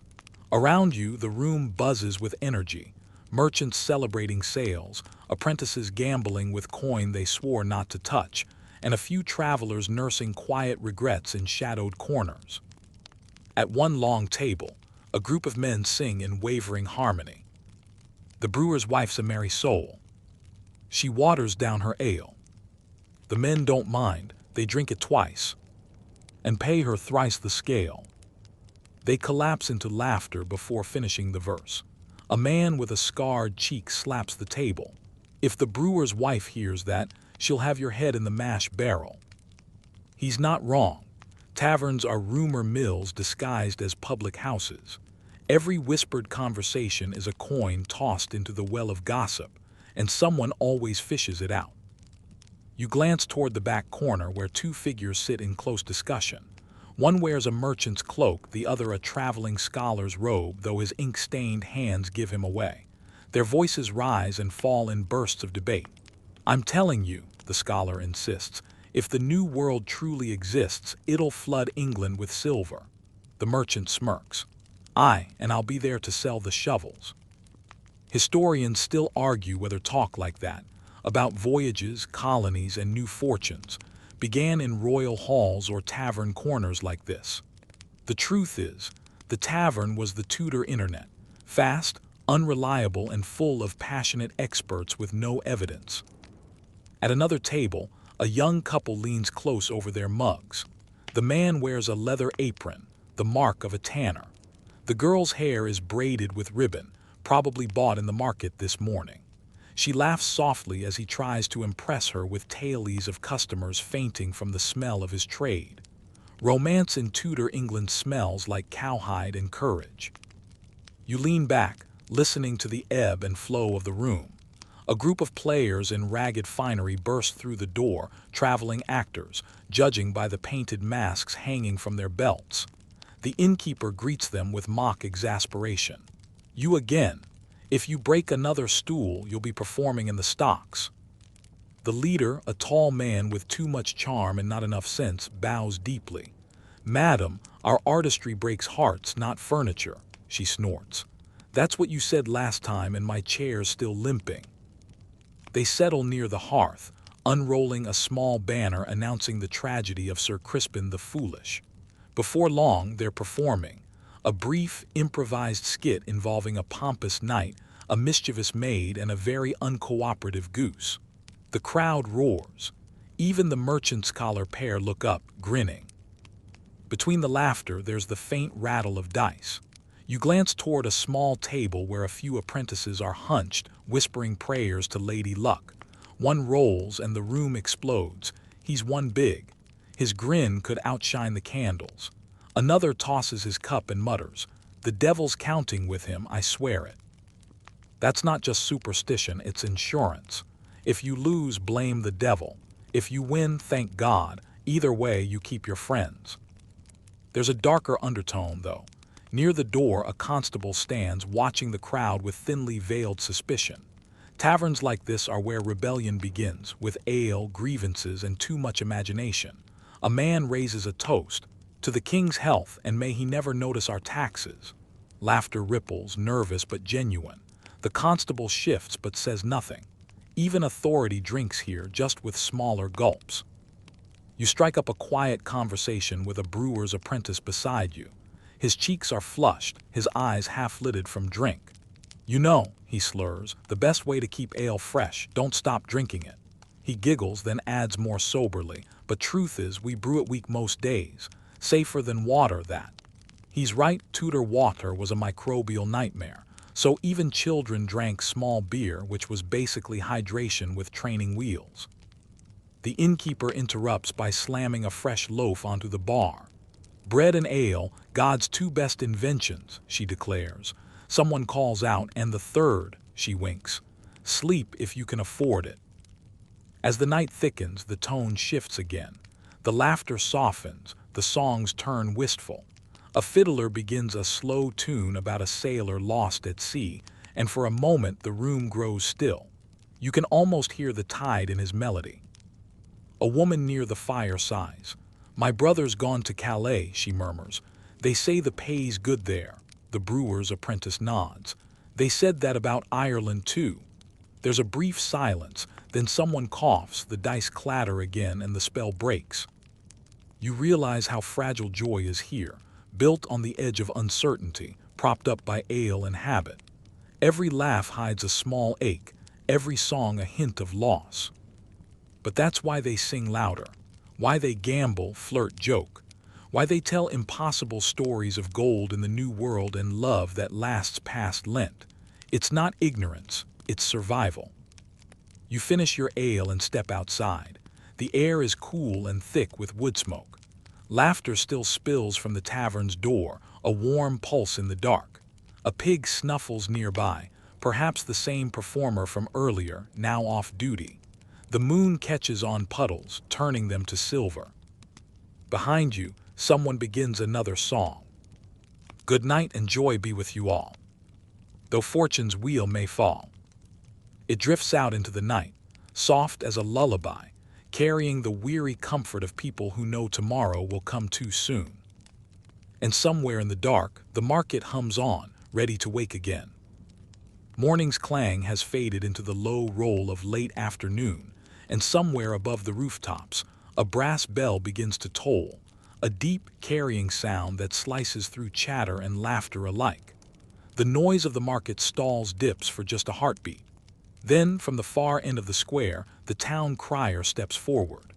Around you, the room buzzes with energy, merchants celebrating sales, apprentices gambling with coin they swore not to touch, and a few travelers nursing quiet regrets in shadowed corners. At one long table, a group of men sing in wavering harmony. The brewer's wife's a merry soul. She waters down her ale. The men don't mind, they drink it twice, and pay her thrice the scale. They collapse into laughter before finishing the verse. A man with a scarred cheek slaps the table. If the brewer's wife hears that, she'll have your head in the mash barrel. He's not wrong. Taverns are rumor mills disguised as public houses. Every whispered conversation is a coin tossed into the well of gossip, and someone always fishes it out. You glance toward the back corner where two figures sit in close discussion. One wears a merchant's cloak, the other a traveling scholar's robe, though his ink-stained hands give him away. Their voices rise and fall in bursts of debate. "I'm telling you," the scholar insists, "if the New World truly exists, it'll flood England with silver." The merchant smirks. "Aye, and I'll be there to sell the shovels." Historians still argue whether talk like that, about voyages, colonies, and new fortunes, began in royal halls or tavern corners like this. The truth is, the tavern was the Tudor internet, fast, unreliable, and full of passionate experts with no evidence. At another table, a young couple leans close over their mugs. The man wears a leather apron, the mark of a tanner. The girl's hair is braided with ribbon, probably bought in the market this morning. She laughs softly as he tries to impress her with tales of customers fainting from the smell of his trade. Romance in Tudor England smells like cowhide and courage. You lean back, listening to the ebb and flow of the room. A group of players in ragged finery burst through the door, traveling actors, judging by the painted masks hanging from their belts. The innkeeper greets them with mock exasperation. "You again. If you break another stool, you'll be performing in the stocks." The leader, a tall man with too much charm and not enough sense, bows deeply. "Madam, our artistry breaks hearts, not furniture," she snorts. "That's what you said last time, and my chair's still limping." They settle near the hearth, unrolling a small banner announcing the tragedy of Sir Crispin the Foolish. Before long, they're performing. A brief, improvised skit involving a pompous knight, a mischievous maid, and a very uncooperative goose. The crowd roars. Even the merchant's collar pair look up, grinning. Between the laughter, there's the faint rattle of dice. You glance toward a small table where a few apprentices are hunched, whispering prayers to Lady Luck. One rolls and the room explodes. He's won big. His grin could outshine the candles. Another tosses his cup and mutters, "The devil's counting with him, I swear it." That's not just superstition, it's insurance. If you lose, blame the devil. If you win, thank God. Either way, you keep your friends. There's a darker undertone, though. Near the door, a constable stands, watching the crowd with thinly veiled suspicion. Taverns like this are where rebellion begins, with ale, grievances, and too much imagination. A man raises a toast, "To the king's health, and may he never notice our taxes." Laughter ripples, nervous but genuine. The constable shifts but says nothing. Even authority drinks here, just with smaller gulps. You strike up a quiet conversation with a brewer's apprentice beside you. His cheeks are flushed, his eyes half-lidded from drink. "You know," he slurs, "the best way to keep ale fresh, don't stop drinking it." He giggles, then adds more soberly, "But truth is, we brew it weak most days. Safer than water, that." He's right, Tudor water was a microbial nightmare. So even children drank small beer, which was basically hydration with training wheels. The innkeeper interrupts by slamming a fresh loaf onto the bar. "Bread and ale, God's two best inventions," she declares. Someone calls out, "And the third," she winks. "Sleep if you can afford it." As the night thickens, the tone shifts again. The laughter softens, the songs turn wistful. A fiddler begins a slow tune about a sailor lost at sea, and for a moment the room grows still. You can almost hear the tide in his melody. A woman near the fire sighs. "My brother's gone to Calais," she murmurs. "They say the pay's good there." The brewer's apprentice nods. "They said that about Ireland too." There's a brief silence, then someone coughs, the dice clatter again, and the spell breaks. You realize how fragile joy is here, built on the edge of uncertainty, propped up by ale and habit. Every laugh hides a small ache, every song a hint of loss. But that's why they sing louder, why they gamble, flirt, joke, why they tell impossible stories of gold in the new world and love that lasts past Lent. It's not ignorance, it's survival. You finish your ale and step outside. The air is cool and thick with wood smoke. Laughter still spills from the tavern's door, a warm pulse in the dark. A pig snuffles nearby, perhaps the same performer from earlier, now off duty. The moon catches on puddles, turning them to silver. Behind you, someone begins another song. "Good night and joy be with you all, though fortune's wheel may fall." It drifts out into the night, soft as a lullaby, carrying the weary comfort of people who know tomorrow will come too soon. And somewhere in the dark, the market hums on, ready to wake again. Morning's clang has faded into the low roll of late afternoon, and somewhere above the rooftops, a brass bell begins to toll, a deep, carrying sound that slices through chatter and laughter alike. The noise of the market stalls dips for just a heartbeat. Then, from the far end of the square, the town crier steps forward.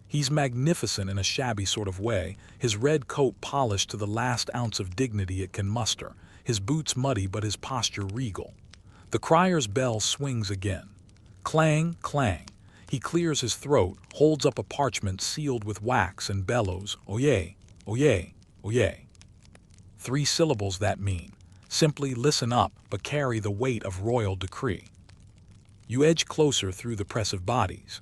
He's magnificent in a shabby sort of way, his red coat polished to the last ounce of dignity it can muster, his boots muddy but his posture regal. The crier's bell swings again. Clang, clang. He clears his throat, holds up a parchment sealed with wax and bellows, "Oyez, oyez, oyez." 3 syllables that mean, simply listen up but carry the weight of royal decree. You edge closer through the press of bodies.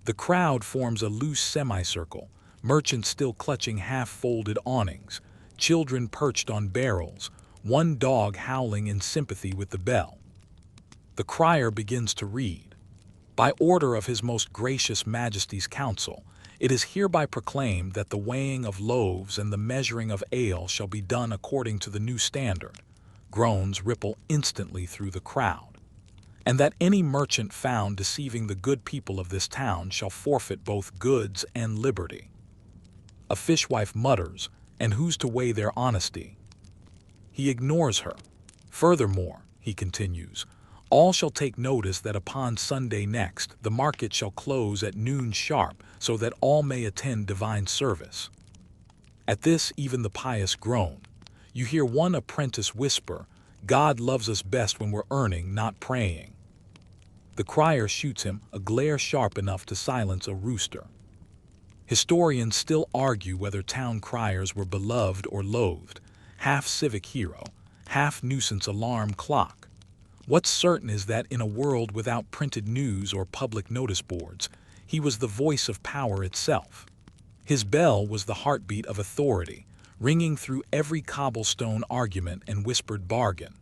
The crowd forms a loose semicircle, merchants still clutching half-folded awnings, children perched on barrels, one dog howling in sympathy with the bell. The crier begins to read. By order of His Most Gracious Majesty's Council, it is hereby proclaimed that the weighing of loaves and the measuring of ale shall be done according to the new standard. Groans ripple instantly through the crowd. And that any merchant found deceiving the good people of this town shall forfeit both goods and liberty. A fishwife mutters, and who's to weigh their honesty? He ignores her. Furthermore, he continues, all shall take notice that upon Sunday next the market shall close at noon sharp, so that all may attend divine service. At this even the pious groan. You hear one apprentice whisper, God loves us best when we're earning, not praying. The crier shoots him a glare sharp enough to silence a rooster. Historians still argue whether town criers were beloved or loathed, half civic hero, half nuisance alarm clock. What's certain is that in a world without printed news or public notice boards, he was the voice of power itself. His bell was the heartbeat of authority, ringing through every cobblestone argument and whispered bargain.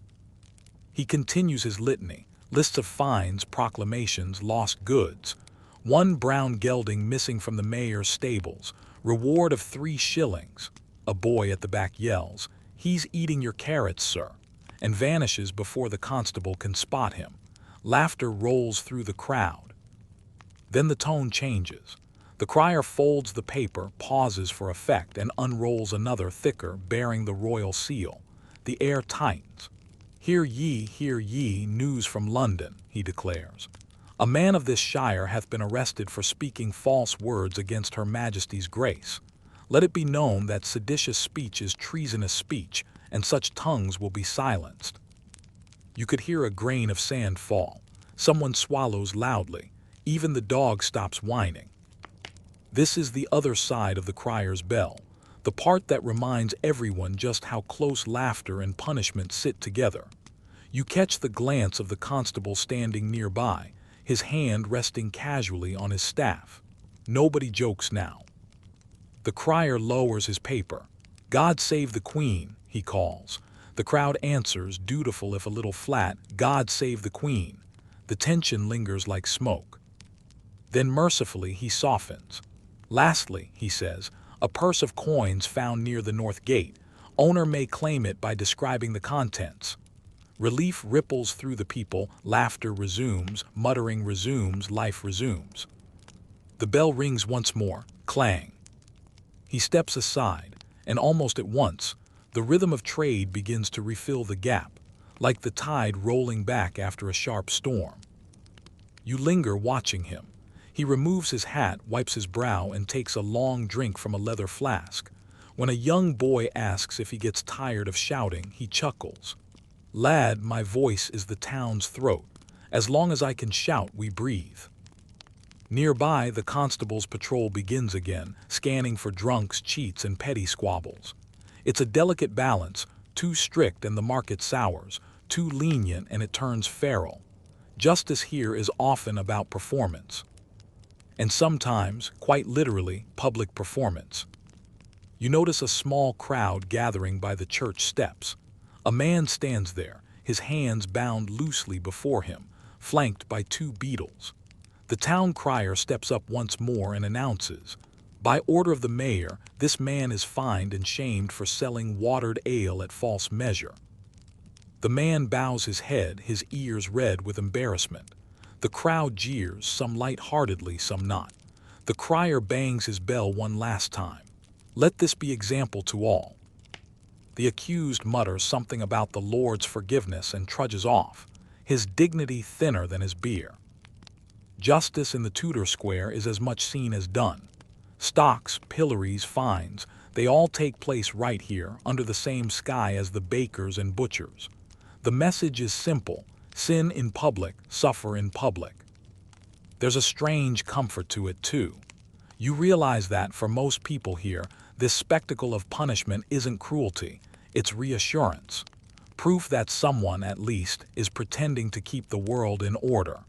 He continues his litany, lists of fines, proclamations, lost goods, one brown gelding missing from the mayor's stables, reward of 3 shillings. A boy at the back yells, "He's eating your carrots, sir," and vanishes before the constable can spot him. Laughter rolls through the crowd. Then the tone changes. The crier folds the paper, pauses for effect, and unrolls another thicker, bearing the royal seal. The air tightens. Hear ye, news from London," he declares. "A man of this shire hath been arrested for speaking false words against Her Majesty's grace. Let it be known that seditious speech is treasonous speech, and such tongues will be silenced." You could hear a grain of sand fall. Someone swallows loudly. Even the dog stops whining. This is the other side of the crier's bell, the part that reminds everyone just how close laughter and punishment sit together. You catch the glance of the constable standing nearby, his hand resting casually on his staff. Nobody jokes now. The crier lowers his paper. "God save the Queen," he calls. The crowd answers, dutiful if a little flat, "God save the Queen." The tension lingers like smoke. Then mercifully he softens. "Lastly," he says, "a purse of coins found near the north gate. Owner may claim it by describing the contents." Relief ripples through the people, laughter resumes, muttering resumes, life resumes. The bell rings once more, clang. He steps aside, and almost at once, the rhythm of trade begins to refill the gap, like the tide rolling back after a sharp storm. You linger watching him. He removes his hat, wipes his brow, and takes a long drink from a leather flask. When a young boy asks if he gets tired of shouting, he chuckles. "Lad, my voice is the town's throat. As long as I can shout, we breathe." Nearby, the constable's patrol begins again, scanning for drunks, cheats, and petty squabbles. It's a delicate balance, too strict and the market sours, too lenient and it turns feral. Justice here is often about performance. And sometimes, quite literally, public performance. You notice a small crowd gathering by the church steps. A man stands there, his hands bound loosely before him, flanked by 2 beadles. The town crier steps up once more and announces, "By order of the mayor, this man is fined and shamed for selling watered ale at false measure." The man bows his head, his ears red with embarrassment. The crowd jeers, some light-heartedly, some not. The crier bangs his bell one last time. "Let this be example to all." The accused mutters something about the Lord's forgiveness and trudges off, his dignity thinner than his beer. Justice in the Tudor square is as much seen as done. Stocks, pillories, fines, they all take place right here, under the same sky as the bakers and butchers. The message is simple: sin in public, suffer in public. There's a strange comfort to it, too. You realize that, for most people here, this spectacle of punishment isn't cruelty, it's reassurance. Proof that someone, at least, is pretending to keep the world in order.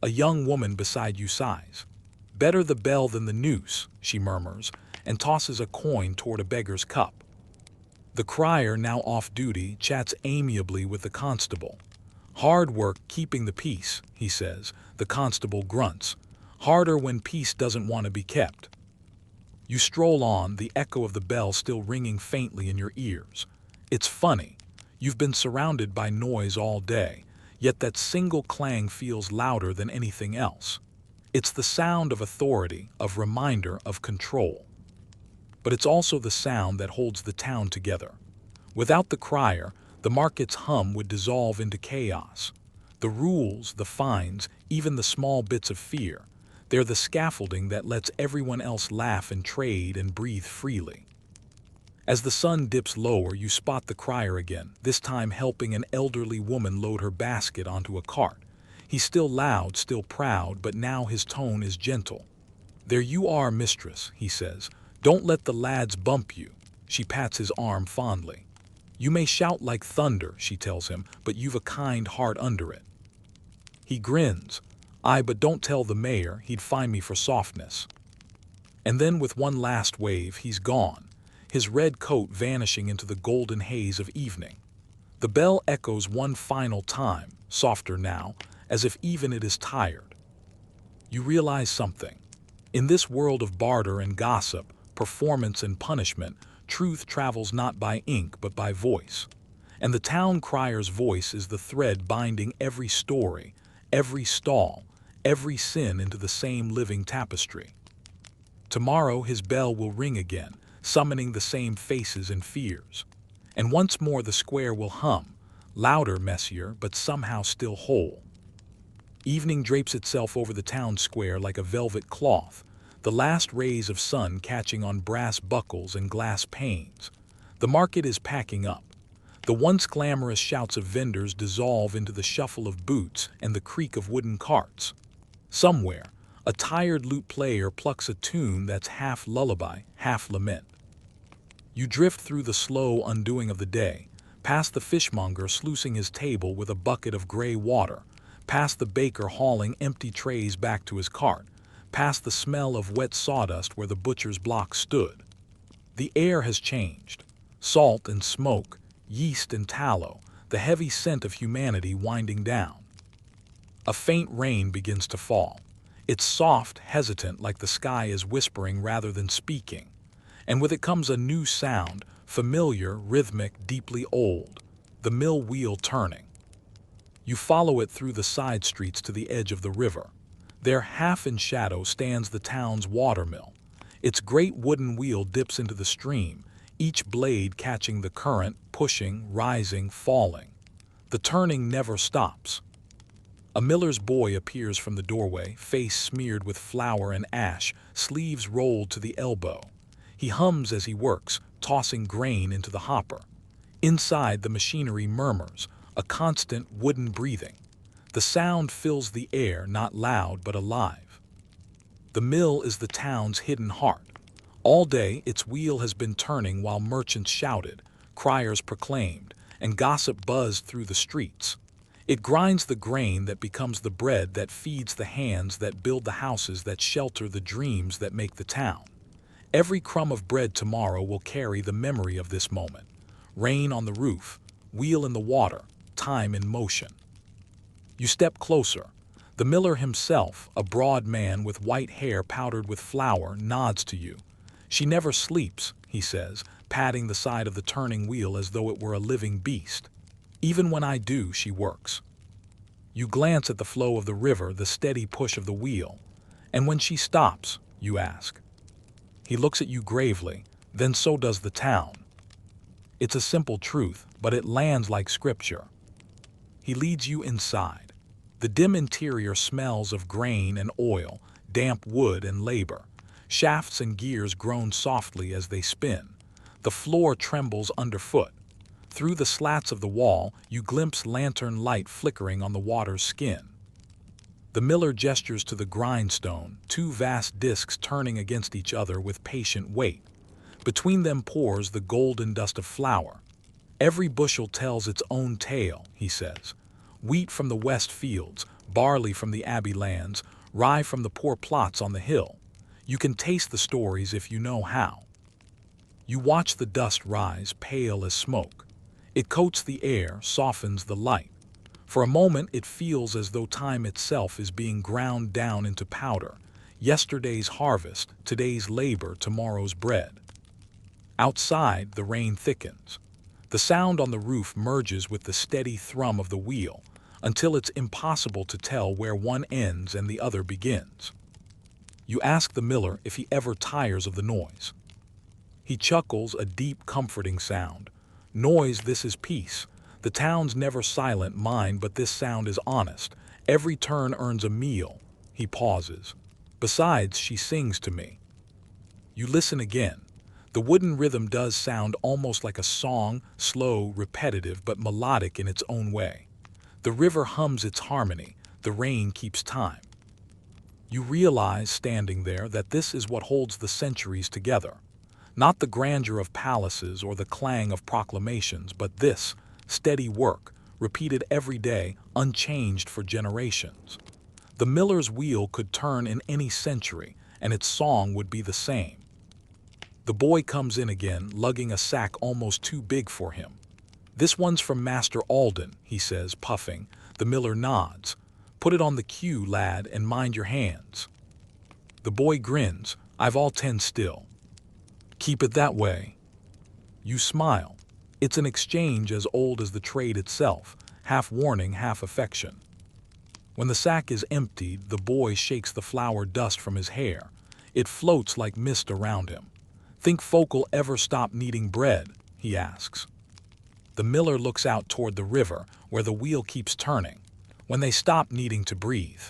A young woman beside you sighs. "Better the bell than the noose," she murmurs, and tosses a coin toward a beggar's cup. The crier, now off duty, chats amiably with the constable. Hard work keeping the peace, he says. The constable grunts. Harder when peace doesn't want to be kept. You stroll on, the echo of the bell still ringing faintly in your ears. It's funny. You've been surrounded by noise all day, yet that single clang feels louder than anything else. It's the sound of authority, of reminder, of control. But it's also the sound that holds the town together. Without the crier, the market's hum would dissolve into chaos. The rules, the fines, even the small bits of fear, they're the scaffolding that lets everyone else laugh and trade and breathe freely. As the sun dips lower, you spot the crier again, this time helping an elderly woman load her basket onto a cart. He's still loud, still proud, but now his tone is gentle. "There you are, mistress," he says. "Don't let the lads bump you." She pats his arm fondly. "You may shout like thunder," she tells him, "but you've a kind heart under it." He grins. "Aye, but don't tell the mayor, he'd fine me for softness." And then with one last wave, he's gone, his red coat vanishing into the golden haze of evening. The bell echoes one final time, softer now, as if even it is tired. You realize something. In this world of barter and gossip, performance and punishment, truth travels not by ink but by voice. And the town crier's voice is the thread binding every story, every stall, every sin into the same living tapestry. Tomorrow his bell will ring again, summoning the same faces and fears. And once more the square will hum, louder, messier, but somehow still whole. Evening drapes itself over the town square like a velvet cloth, the last rays of sun catching on brass buckles and glass panes. The market is packing up. The once glamorous shouts of vendors dissolve into the shuffle of boots and the creak of wooden carts. Somewhere, a tired lute player plucks a tune that's half lullaby, half lament. You drift through the slow undoing of the day, past the fishmonger sluicing his table with a bucket of gray water, past the baker hauling empty trays back to his cart, past the smell of wet sawdust where the butcher's block stood. The air has changed. Salt and smoke, yeast and tallow, the heavy scent of humanity winding down. A faint rain begins to fall. It's soft, hesitant, like the sky is whispering rather than speaking. And with it comes a new sound, familiar, rhythmic, deeply old, the mill wheel turning. You follow it through the side streets to the edge of the river. There, half in shadow, stands the town's watermill. Its great wooden wheel dips into the stream, each blade catching the current, pushing, rising, falling. The turning never stops. A miller's boy appears from the doorway, face smeared with flour and ash, sleeves rolled to the elbow. He hums as he works, tossing grain into the hopper. Inside, the machinery murmurs, a constant wooden breathing. The sound fills the air, not loud but alive. The mill is the town's hidden heart. All day, its wheel has been turning while merchants shouted, criers proclaimed, and gossip buzzed through the streets. It grinds the grain that becomes the bread that feeds the hands that build the houses that shelter the dreams that make the town. Every crumb of bread tomorrow will carry the memory of this moment. Rain on the roof, wheel in the water, time in motion. You step closer. The miller himself, a broad man with white hair powdered with flour, nods to you. "She never sleeps," he says, patting the side of the turning wheel as though it were a living beast. "Even when I do, she works." You glance at the flow of the river, the steady push of the wheel. "And when she stops?" you ask. He looks at you gravely, "Then so does the town." It's a simple truth, but it lands like scripture. He leads you inside. The dim interior smells of grain and oil, damp wood and labor. Shafts and gears groan softly as they spin. The floor trembles underfoot. Through the slats of the wall, you glimpse lantern light flickering on the water's skin. The miller gestures to the grindstone, two vast discs turning against each other with patient weight. Between them pours the golden dust of flour. "Every bushel tells its own tale," he says. "Wheat from the west fields, barley from the abbey lands, rye from the poor plots on the hill. You can taste the stories if you know how." You watch the dust rise, pale as smoke. It coats the air, softens the light. For a moment it feels as though time itself is being ground down into powder. Yesterday's harvest, today's labor, tomorrow's bread. Outside, the rain thickens. The sound on the roof merges with the steady thrum of the wheel, until it's impossible to tell where one ends and the other begins. You ask the miller if he ever tires of the noise. He chuckles, a deep, comforting sound. Noise, this is peace. The town's never silent, mine, but this sound is honest. Every turn earns a meal. He pauses. Besides, she sings to me. You listen again. The wooden rhythm does sound almost like a song, slow, repetitive, but melodic in its own way. The river hums its harmony. The rain keeps time. You realize, standing there, that this is what holds the centuries together. Not the grandeur of palaces or the clang of proclamations, but this, steady work, repeated every day, unchanged for generations. The miller's wheel could turn in any century, and its song would be the same. The boy comes in again, lugging a sack almost too big for him. This one's from Master Alden, he says, puffing. The miller nods. Put it on the queue, lad, and mind your hands. The boy grins. I've all 10 still. Keep it that way. You smile. It's an exchange as old as the trade itself, half warning, half affection. When the sack is emptied, the boy shakes the flour dust from his hair. It floats like mist around him. Think folk'll ever stop needing bread? He asks. The miller looks out toward the river, where the wheel keeps turning. When they stop needing to breathe.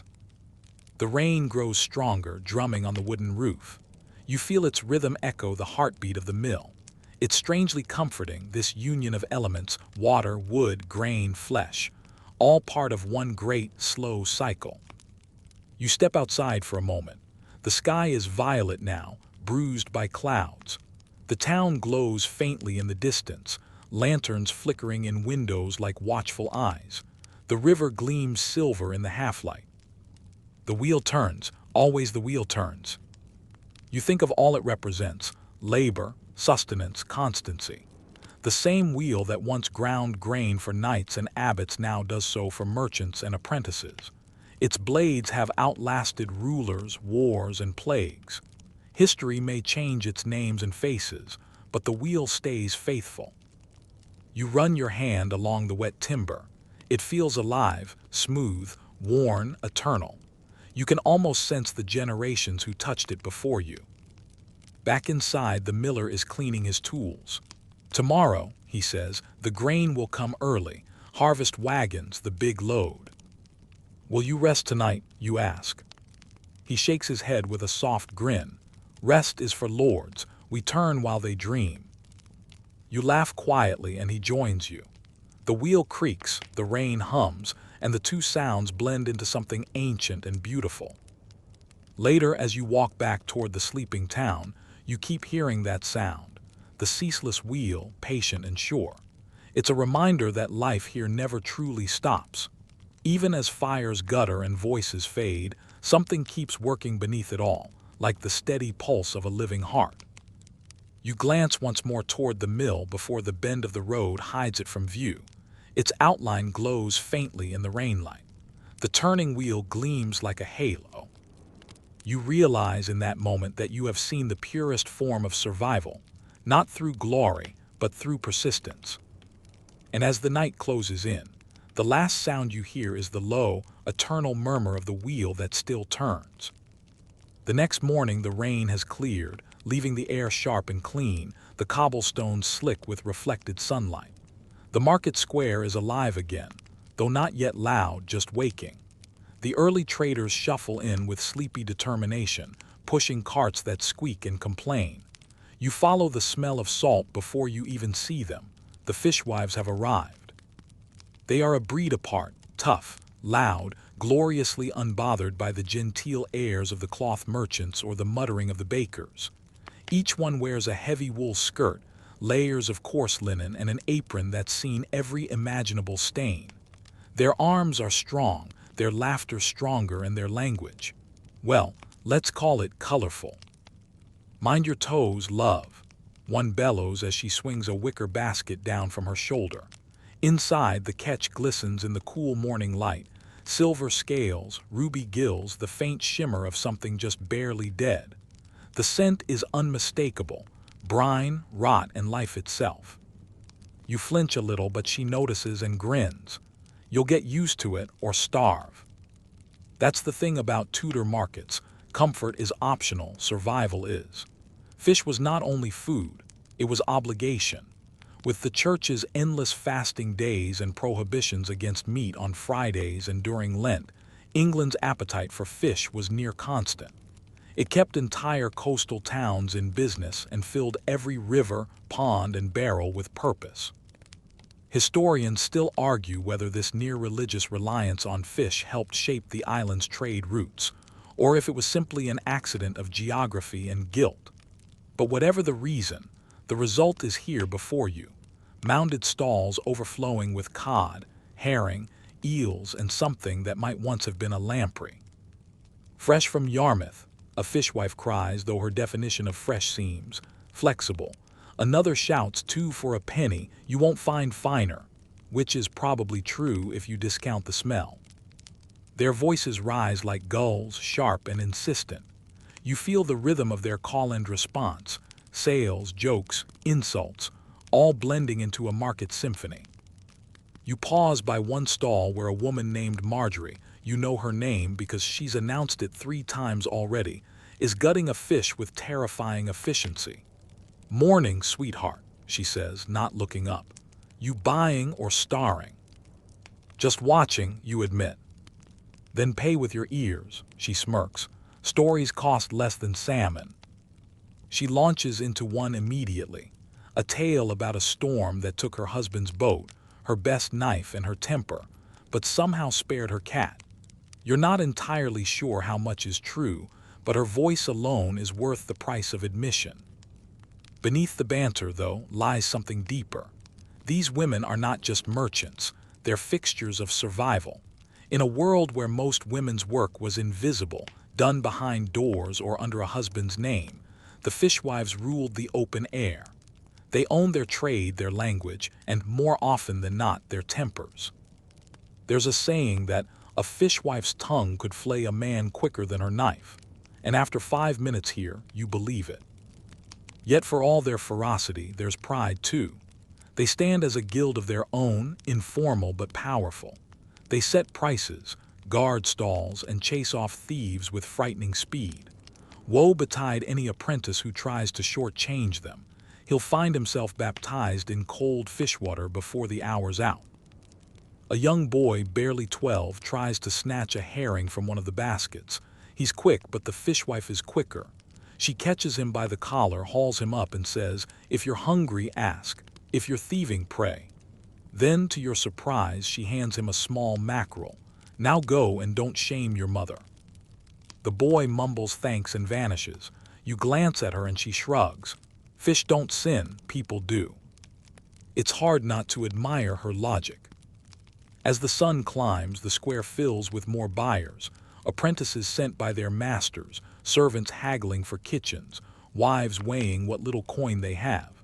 The rain grows stronger, drumming on the wooden roof. You feel its rhythm echo the heartbeat of the mill. It's strangely comforting, this union of elements, water, wood, grain, flesh, all part of one great, slow cycle. You step outside for a moment. The sky is violet now, bruised by clouds. The town glows faintly in the distance, lanterns flickering in windows like watchful eyes. The river gleams silver in the half-light. The wheel turns, always the wheel turns. You think of all it represents: labor, sustenance, constancy. The same wheel that once ground grain for knights and abbots now does so for merchants and apprentices. Its blades have outlasted rulers, wars, and plagues. History may change its names and faces, but the wheel stays faithful. You run your hand along the wet timber. It feels alive, smooth, worn, eternal. You can almost sense the generations who touched it before you. Back inside, the miller is cleaning his tools. Tomorrow, he says, the grain will come early. Harvest wagons, the big load. Will you rest tonight? You ask. He shakes his head with a soft grin. Rest is for lords. We turn while they dream. You laugh quietly and he joins you. The wheel creaks, the rain hums, and the two sounds blend into something ancient and beautiful. Later, as you walk back toward the sleeping town, you keep hearing that sound, the ceaseless wheel, patient and sure. It's a reminder that life here never truly stops. Even as fires gutter and voices fade, something keeps working beneath it all, like the steady pulse of a living heart. You glance once more toward the mill before the bend of the road hides it from view. Its outline glows faintly in the rainlight. The turning wheel gleams like a halo. You realize in that moment that you have seen the purest form of survival, not through glory, but through persistence. And as the night closes in, the last sound you hear is the low, eternal murmur of the wheel that still turns. The next morning the rain has cleared, leaving the air sharp and clean, the cobblestones slick with reflected sunlight. The market square is alive again, though not yet loud, just waking. The early traders shuffle in with sleepy determination, pushing carts that squeak and complain. You follow the smell of salt before you even see them. The fishwives have arrived. They are a breed apart, tough, loud, gloriously unbothered by the genteel airs of the cloth merchants or the muttering of the bakers. Each one wears a heavy wool skirt, layers of coarse linen, and an apron that's seen every imaginable stain. Their arms are strong, their laughter stronger, and their language, well, let's call it colorful. Mind your toes, love. One bellows as she swings a wicker basket down from her shoulder. Inside, the catch glistens in the cool morning light. Silver scales, ruby gills, the faint shimmer of something just barely dead. The scent is unmistakable, brine, rot, and life itself. You flinch a little, but she notices and grins. You'll get used to it or starve. That's the thing about Tudor markets. Comfort is optional, survival is. Fish was not only food, it was obligation. With the church's endless fasting days and prohibitions against meat on Fridays and during Lent, England's appetite for fish was near constant. It kept entire coastal towns in business and filled every river, pond, and barrel with purpose. Historians still argue whether this near-religious reliance on fish helped shape the island's trade routes, or if it was simply an accident of geography and guilt. But whatever the reason, the result is here before you. Mounded stalls overflowing with cod, herring, eels, and something that might once have been a lamprey. Fresh from Yarmouth, a fishwife cries, though her definition of fresh seems flexible. Another shouts, 2 for a penny, you won't find finer, which is probably true if you discount the smell. Their voices rise like gulls, sharp and insistent. You feel the rhythm of their call and response, sales, jokes, insults, all blending into a market symphony. You pause by one stall where a woman named Marjorie, you know her name because she's announced it 3 times already, is gutting a fish with terrifying efficiency. "Morning, sweetheart," she says, not looking up. "You buying or starring?" "Just watching," you admit. "Then pay with your ears," she smirks. "Stories cost less than salmon." She launches into one immediately. A tale about a storm that took her husband's boat, her best knife, and her temper, but somehow spared her cat. You're not entirely sure how much is true, but her voice alone is worth the price of admission. Beneath the banter, though, lies something deeper. These women are not just merchants, they're fixtures of survival. In a world where most women's work was invisible, done behind doors or under a husband's name, the fishwives ruled the open air. They owned their trade, their language, and more often than not, their tempers. There's a saying that a fishwife's tongue could flay a man quicker than her knife, and after 5 minutes here, you believe it. Yet for all their ferocity, there's pride too. They stand as a guild of their own, informal but powerful. They set prices, guard stalls, and chase off thieves with frightening speed. Woe betide any apprentice who tries to shortchange them. He'll find himself baptized in cold fish water before the hour's out. A young boy, barely 12, tries to snatch a herring from one of the baskets. He's quick, but the fishwife is quicker. She catches him by the collar, hauls him up, and says, "If you're hungry, ask. If you're thieving, pray." Then, to your surprise, she hands him a small mackerel. "Now go and don't shame your mother." The boy mumbles thanks and vanishes. You glance at her and she shrugs. Fish don't sin, people do. It's hard not to admire her logic. As the sun climbs, the square fills with more buyers, apprentices sent by their masters, servants haggling for kitchens, wives weighing what little coin they have.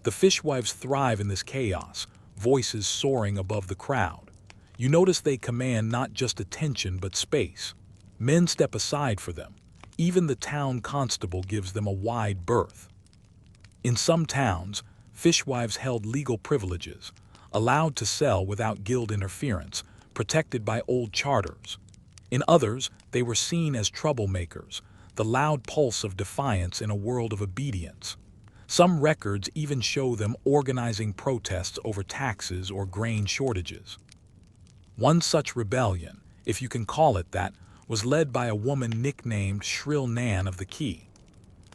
The fishwives thrive in this chaos, voices soaring above the crowd. You notice they command not just attention but space. Men step aside for them. Even the town constable gives them a wide berth. In some towns, fishwives held legal privileges, allowed to sell without guild interference, protected by old charters. In others, they were seen as troublemakers, the loud pulse of defiance in a world of obedience. Some records even show them organizing protests over taxes or grain shortages. One such rebellion, if you can call it that, was led by a woman nicknamed Shrill Nan of the Quay.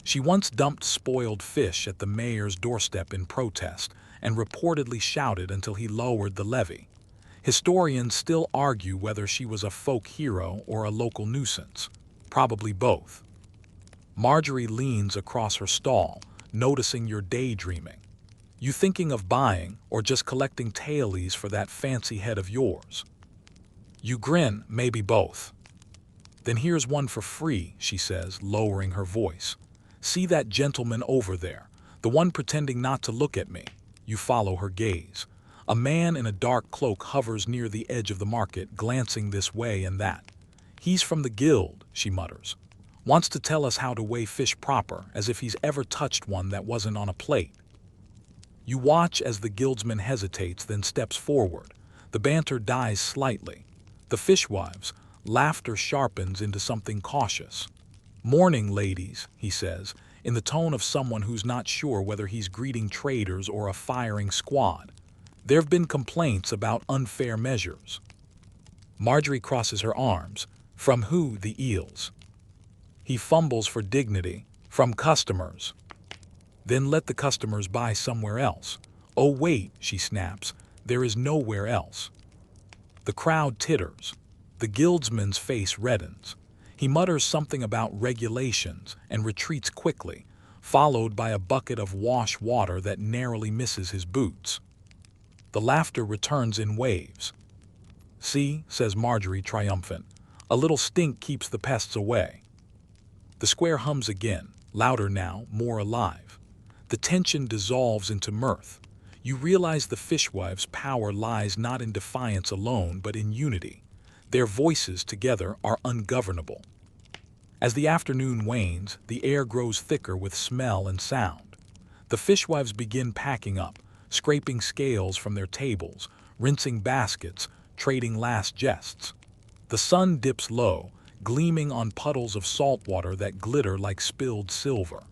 She once dumped spoiled fish at the mayor's doorstep in protest and reportedly shouted until he lowered the levy. Historians still argue whether she was a folk hero or a local nuisance. Probably both. Marjorie leans across her stall, noticing you're daydreaming. You thinking of buying or just collecting tailies for that fancy head of yours? You grin, maybe both. "Then here's one for free," she says, lowering her voice. "See that gentleman over there, the one pretending not to look at me?" You follow her gaze. A man in a dark cloak hovers near the edge of the market, glancing this way and that. "He's from the guild," she mutters. "Wants to tell us how to weigh fish proper, as if he's ever touched one that wasn't on a plate." You watch as the guildsman hesitates, then steps forward. The banter dies slightly. The fishwives' laughter sharpens into something cautious. "Morning, ladies," he says, in the tone of someone who's not sure whether he's greeting traders or a firing squad. "There've been complaints about unfair measures." Marjorie crosses her arms. "From who?" "The eels." He fumbles for dignity. "From customers." "Then let the customers buy somewhere else." "Oh wait," she snaps, "there is nowhere else." The crowd titters. The guildsman's face reddens. He mutters something about regulations and retreats quickly, followed by a bucket of wash water that narrowly misses his boots. The laughter returns in waves. "See," says Marjorie, triumphant, "a little stink keeps the pests away." The square hums again, louder now, more alive. The tension dissolves into mirth. You realize the fishwives' power lies not in defiance alone, but in unity. Their voices together are ungovernable. As the afternoon wanes, the air grows thicker with smell and sound. The fishwives begin packing up, scraping scales from their tables, rinsing baskets, trading last jests. The sun dips low, gleaming on puddles of salt water that glitter like spilled silver.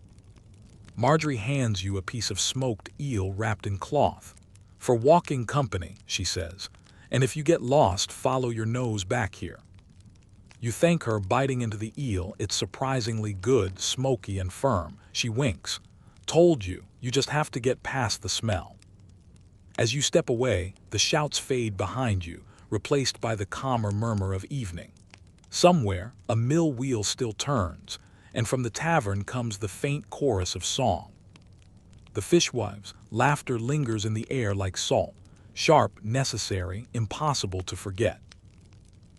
Marjorie hands you a piece of smoked eel wrapped in cloth. "For walking company," she says, "and if you get lost, follow your nose back here." You thank her, biting into the eel. It's surprisingly good, smoky and firm. She winks. "Told you, you just have to get past the smell." As you step away, the shouts fade behind you, replaced by the calmer murmur of evening. Somewhere, a mill wheel still turns, and from the tavern comes the faint chorus of song. The fishwives' laughter lingers in the air like salt, sharp, necessary, impossible to forget.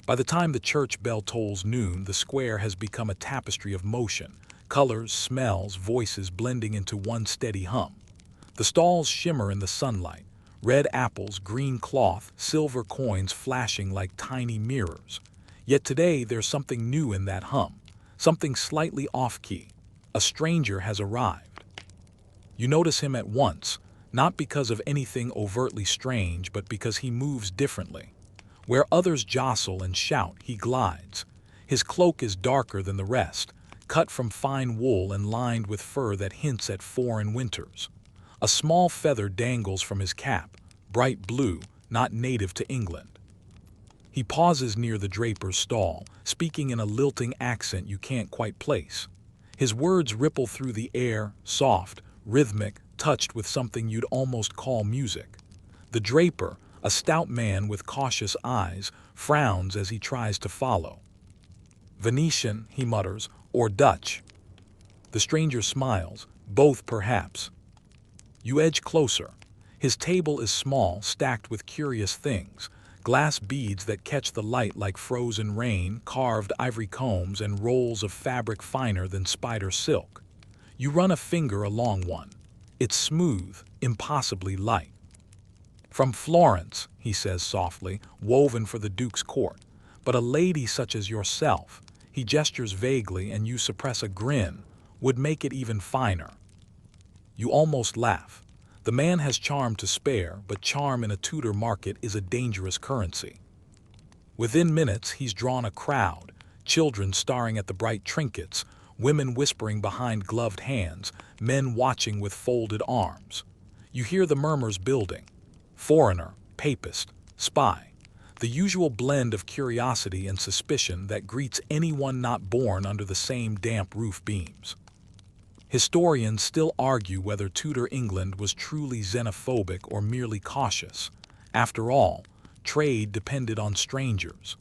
By the time the church bell tolls noon, the square has become a tapestry of motion, colors, smells, voices blending into one steady hum. The stalls shimmer in the sunlight, red apples, green cloth, silver coins flashing like tiny mirrors. Yet today there's something new in that hum, something slightly off-key. A stranger has arrived. You notice him at once, not because of anything overtly strange, but because he moves differently. Where others jostle and shout, he glides. His cloak is darker than the rest, cut from fine wool and lined with fur that hints at foreign winters. A small feather dangles from his cap, bright blue, not native to England. He pauses near the draper's stall, speaking in a lilting accent you can't quite place. His words ripple through the air, soft, rhythmic, touched with something you'd almost call music. The draper, a stout man with cautious eyes, frowns as he tries to follow. "Venetian," he mutters, "or Dutch." The stranger smiles, "Both perhaps." You edge closer. His table is small, stacked with curious things, glass beads that catch the light like frozen rain, carved ivory combs, and rolls of fabric finer than spider silk. You run a finger along one. It's smooth, impossibly light. "From Florence," he says softly, "woven for the Duke's court. But a lady such as yourself," he gestures vaguely and you suppress a grin, "would make it even finer." You almost laugh. The man has charm to spare, but charm in a Tudor market is a dangerous currency. Within minutes, he's drawn a crowd, children staring at the bright trinkets, women whispering behind gloved hands, men watching with folded arms. You hear the murmurs building. Foreigner, papist, spy. The usual blend of curiosity and suspicion that greets anyone not born under the same damp roof beams. Historians still argue whether Tudor England was truly xenophobic or merely cautious. After all, trade depended on strangers.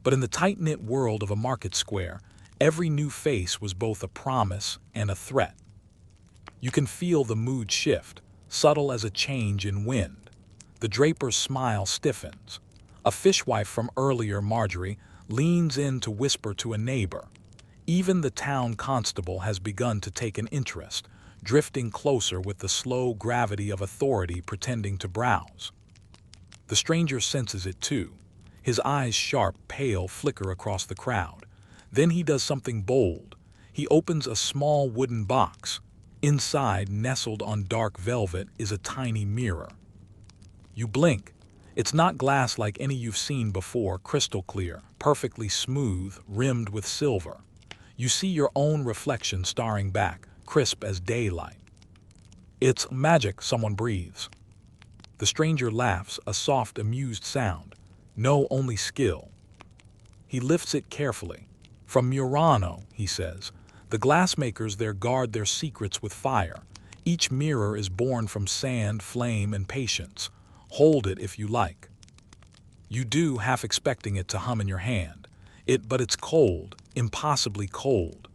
But in the tight-knit world of a market square, every new face was both a promise and a threat. You can feel the mood shift, subtle as a change in wind. The draper's smile stiffens. A fishwife from earlier, Marjorie, leans in to whisper to a neighbor. Even the town constable has begun to take an interest, drifting closer with the slow gravity of authority pretending to browse. The stranger senses it too. His eyes sharp, pale, flicker across the crowd. Then he does something bold. He opens a small wooden box. Inside, nestled on dark velvet, is a tiny mirror. You blink. It's not glass like any you've seen before, crystal clear, perfectly smooth, rimmed with silver. You see your own reflection staring back, crisp as daylight. "It's magic," someone breathes. The stranger laughs, a soft, amused sound. "No, only skill." He lifts it carefully. "From Murano," he says. "The glassmakers there guard their secrets with fire. Each mirror is born from sand, flame, and patience. Hold it if you like." You do, half expecting it to hum in your hand. But it's cold, impossibly cold.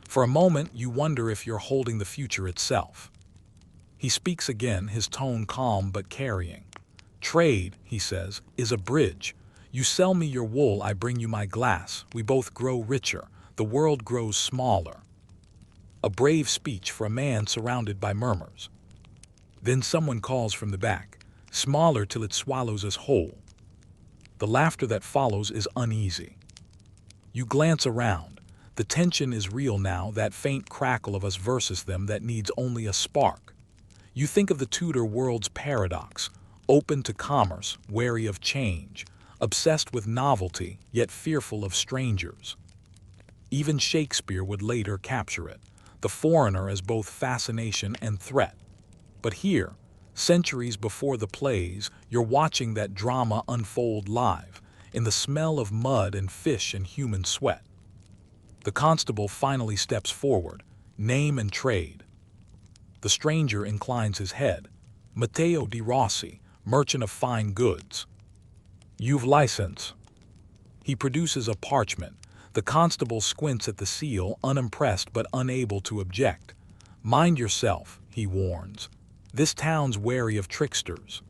For a moment, you wonder if you're holding the future itself. He speaks again, his tone calm but carrying. "Trade," he says, "is a bridge. You sell me your wool, I bring you my glass. We both grow richer. The world grows smaller." A brave speech for a man surrounded by murmurs. Then someone calls from the back, "Smaller till it swallows us whole." The laughter that follows is uneasy. You glance around. The tension is real now, that faint crackle of us versus them that needs only a spark. You think of the Tudor world's paradox, open to commerce, wary of change, obsessed with novelty, yet fearful of strangers. Even Shakespeare would later capture it, the foreigner as both fascination and threat. But here, centuries before the plays, you're watching that drama unfold live, in the smell of mud and fish and human sweat. The constable finally steps forward, name and trade. The stranger inclines his head. "Matteo di Rossi, merchant of fine goods." "You've license." He produces a parchment. The constable squints at the seal, unimpressed but unable to object. "Mind yourself," he warns. "This town's wary of tricksters."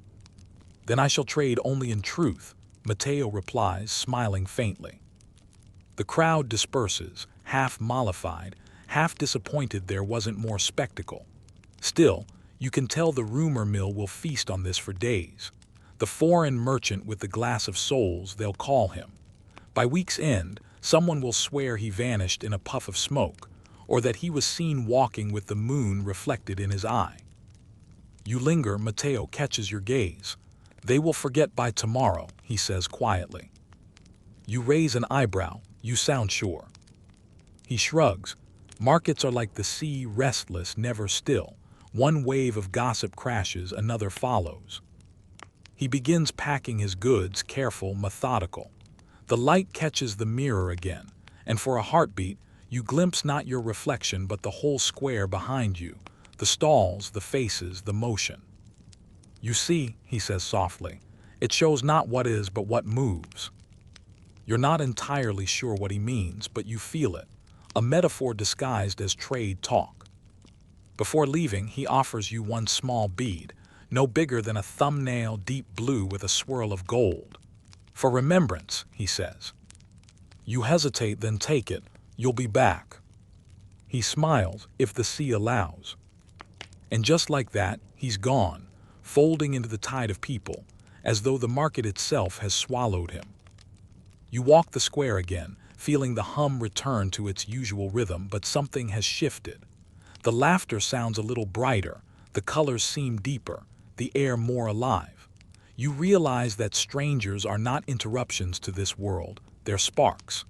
"Then I shall trade only in truth," Matteo replies, smiling faintly. The crowd disperses, half mollified, half disappointed there wasn't more spectacle. Still, you can tell the rumor mill will feast on this for days. The foreign merchant with the glass of souls, they'll call him. By week's end, someone will swear he vanished in a puff of smoke, or that he was seen walking with the moon reflected in his eye. You linger, Matteo catches your gaze. "They will forget by tomorrow," he says quietly. You raise an eyebrow, you sound sure. He shrugs. "Markets are like the sea, restless, never still. One wave of gossip crashes, another follows." He begins packing his goods, careful, methodical. The light catches the mirror again, and for a heartbeat, you glimpse not your reflection but the whole square behind you, the stalls, the faces, the motion. "You see," he says softly, "it shows not what is but what moves." You're not entirely sure what he means, but you feel it, a metaphor disguised as trade talk. Before leaving, he offers you one small bead, no bigger than a thumbnail, deep blue with a swirl of gold. "For remembrance," he says. You hesitate, then take it. "You'll be back." He smiles, "If the sea allows." And just like that, he's gone, folding into the tide of people, as though the market itself has swallowed him. You walk the square again, feeling the hum return to its usual rhythm, but something has shifted. The laughter sounds a little brighter, the colors seem deeper, the air more alive. You realize that strangers are not interruptions to this world, they're sparks.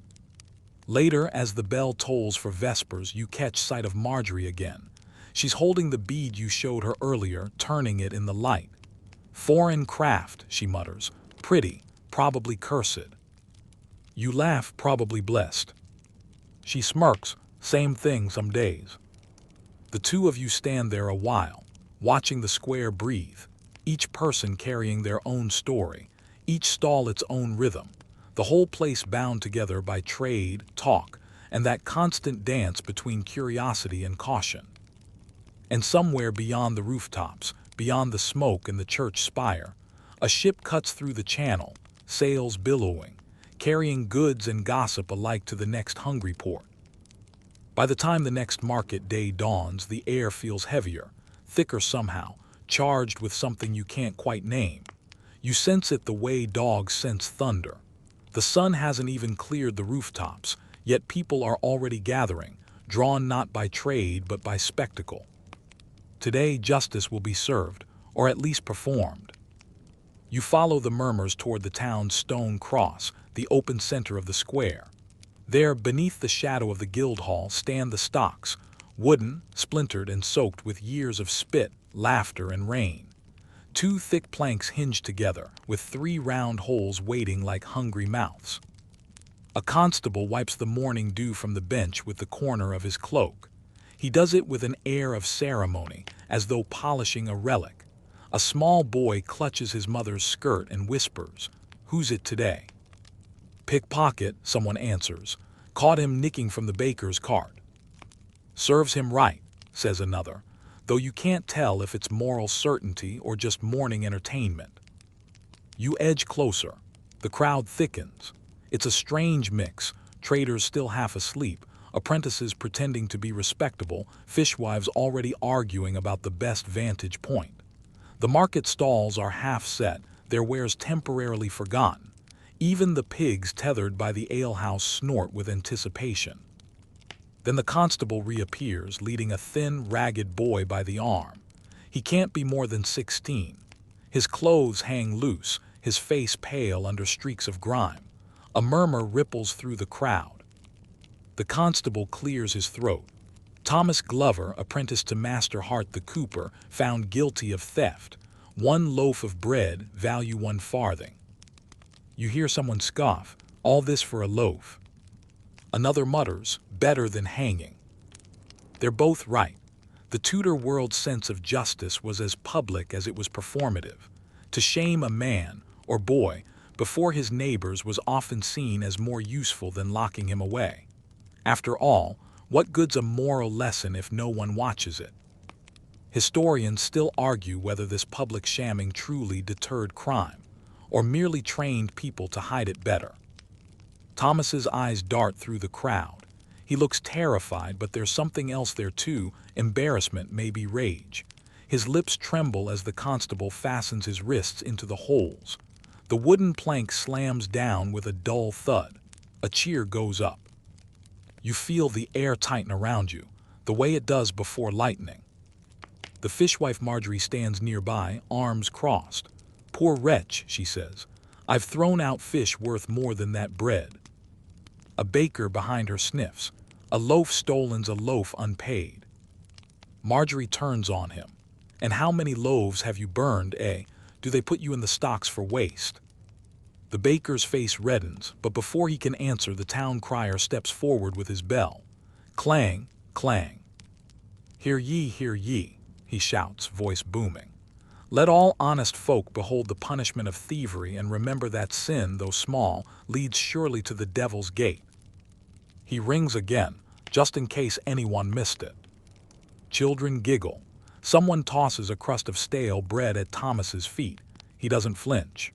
Later, as the bell tolls for vespers, you catch sight of Marjorie again. She's holding the bead you showed her earlier, turning it in the light. "Foreign craft," she mutters. "Pretty, probably cursed." You laugh, "Probably blessed." She smirks, "Same thing some days." The two of you stand there a while, watching the square breathe, each person carrying their own story, each stall its own rhythm, the whole place bound together by trade, talk, and that constant dance between curiosity and caution. And somewhere beyond the rooftops, beyond the smoke and the church spire, a ship cuts through the channel, sails billowing, carrying goods and gossip alike to the next hungry port. By the time the next market day dawns, the air feels heavier, thicker somehow, charged with something you can't quite name. You sense it the way dogs sense thunder. The sun hasn't even cleared the rooftops, yet people are already gathering, drawn not by trade but by spectacle. Today justice will be served, or at least performed. You follow the murmurs toward the town's stone cross, the open center of the square. There, beneath the shadow of the Guildhall, stand the stocks, wooden, splintered, and soaked with years of spit, laughter, and rain. Two thick planks hinged together, with 3 round holes waiting like hungry mouths. A constable wipes the morning dew from the bench with the corner of his cloak. He does it with an air of ceremony, as though polishing a relic. A small boy clutches his mother's skirt and whispers, "Who's it today?" "Pickpocket," someone answers. "Caught him nicking from the baker's cart." "Serves him right," says another, though you can't tell if it's moral certainty or just morning entertainment. You edge closer. The crowd thickens. It's a strange mix, traders still half asleep, apprentices pretending to be respectable, fishwives already arguing about the best vantage point. The market stalls are half set, their wares temporarily forgotten. Even the pigs tethered by the alehouse snort with anticipation. Then the constable reappears, leading a thin, ragged boy by the arm. He can't be more than 16. His clothes hang loose, his face pale under streaks of grime. A murmur ripples through the crowd. The constable clears his throat. Thomas Glover, apprenticed to Master Hart the cooper, found guilty of theft. 1 loaf of bread, value 1 farthing. You hear someone scoff, "All this for a loaf." Another mutters, "Better than hanging." They're both right. The Tudor world's sense of justice was as public as it was performative. To shame a man, or boy, before his neighbors was often seen as more useful than locking him away. After all, what good's a moral lesson if no one watches it? Historians still argue whether this public shamming truly deterred crime, or merely trained people to hide it better. Thomas's eyes dart through the crowd. He looks terrified, but there's something else there too, embarrassment, maybe rage. His lips tremble as the constable fastens his wrists into the holes. The wooden plank slams down with a dull thud. A cheer goes up. You feel the air tighten around you, the way it does before lightning. The fishwife Marjorie stands nearby, arms crossed. "Poor wretch," she says. "I've thrown out fish worth more than that bread." A baker behind her sniffs. "A loaf stolen's a loaf unpaid." Marjorie turns on him. "And how many loaves have you burned, eh? Do they put you in the stocks for waste?" The baker's face reddens, but before he can answer, the town crier steps forward with his bell. Clang, clang. "Hear ye," he shouts, voice booming. "Let all honest folk behold the punishment of thievery, and remember that sin, though small, leads surely to the devil's gate." He rings again, just in case anyone missed it. Children giggle. Someone tosses a crust of stale bread at Thomas's feet. He doesn't flinch.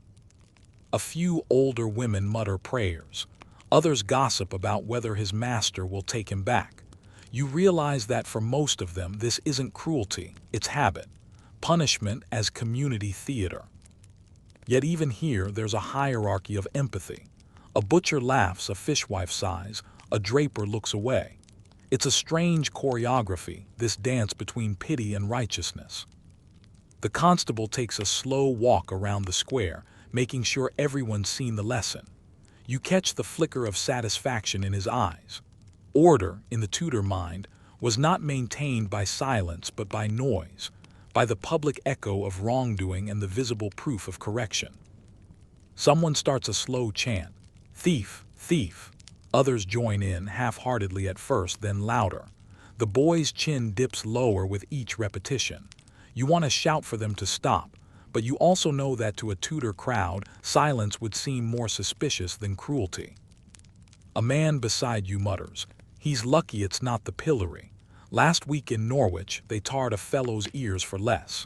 A few older women mutter prayers. Others gossip about whether his master will take him back. You realize that for most of them, this isn't cruelty, it's habit. Punishment as community theater. Yet even here, there's a hierarchy of empathy. A butcher laughs, a fishwife sighs, a draper looks away. It's a strange choreography, this dance between pity and righteousness. The constable takes a slow walk around the square, making sure everyone's seen the lesson. You catch the flicker of satisfaction in his eyes. Order, in the Tudor mind, was not maintained by silence but by noise, by the public echo of wrongdoing and the visible proof of correction. Someone starts a slow chant, "Thief, thief." Others join in, half-heartedly at first, then louder. The boy's chin dips lower with each repetition. You want to shout for them to stop, but you also know that to a Tudor crowd, silence would seem more suspicious than cruelty. A man beside you mutters, "He's lucky it's not the pillory. Last week in Norwich, they tarred a fellow's ears for less."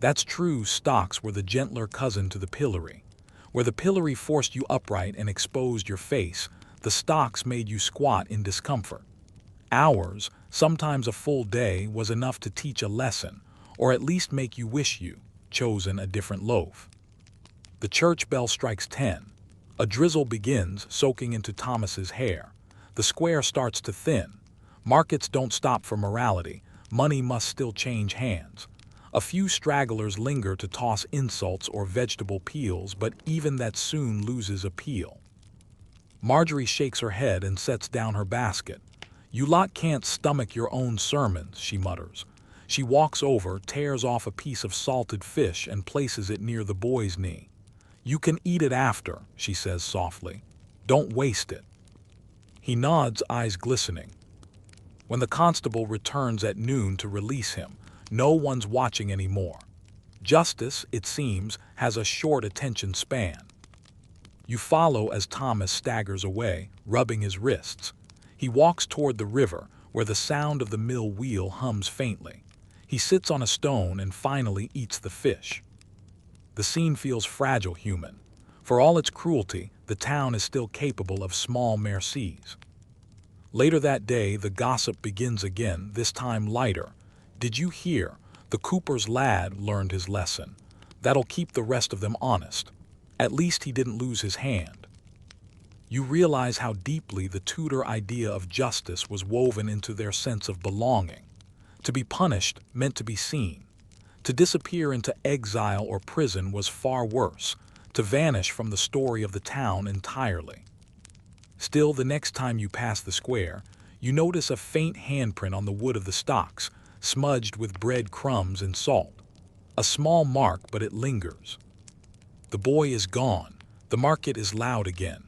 That's true, stocks were the gentler cousin to the pillory. Where the pillory forced you upright and exposed your face, the stocks made you squat in discomfort. Hours, sometimes a full day, was enough to teach a lesson, or at least make you wish you chosen a different loaf. The church bell strikes 10. A drizzle begins, soaking into Thomas's hair. The square starts to thin. Markets don't stop for morality. Money must still change hands. A few stragglers linger to toss insults or vegetable peels, but even that soon loses appeal. Marjorie shakes her head and sets down her basket. "You lot can't stomach your own sermons," she mutters. She walks over, tears off a piece of salted fish and places it near the boy's knee. "You can eat it after," she says softly. "Don't waste it." He nods, eyes glistening. When the constable returns at noon to release him, no one's watching anymore. Justice, it seems, has a short attention span. You follow as Thomas staggers away, rubbing his wrists. He walks toward the river, where the sound of the mill wheel hums faintly. He sits on a stone and finally eats the fish. The scene feels fragile human. For all its cruelty, the town is still capable of small mercies. Later that day, the gossip begins again, this time lighter. "Did you hear? The cooper's lad learned his lesson. That'll keep the rest of them honest. At least he didn't lose his hand." You realize how deeply the Tudor idea of justice was woven into their sense of belonging. To be punished meant to be seen. To disappear into exile or prison was far worse, to vanish from the story of the town entirely. Still, the next time you pass the square, you notice a faint handprint on the wood of the stocks, smudged with bread crumbs and salt. A small mark, but it lingers. The boy is gone. The market is loud again.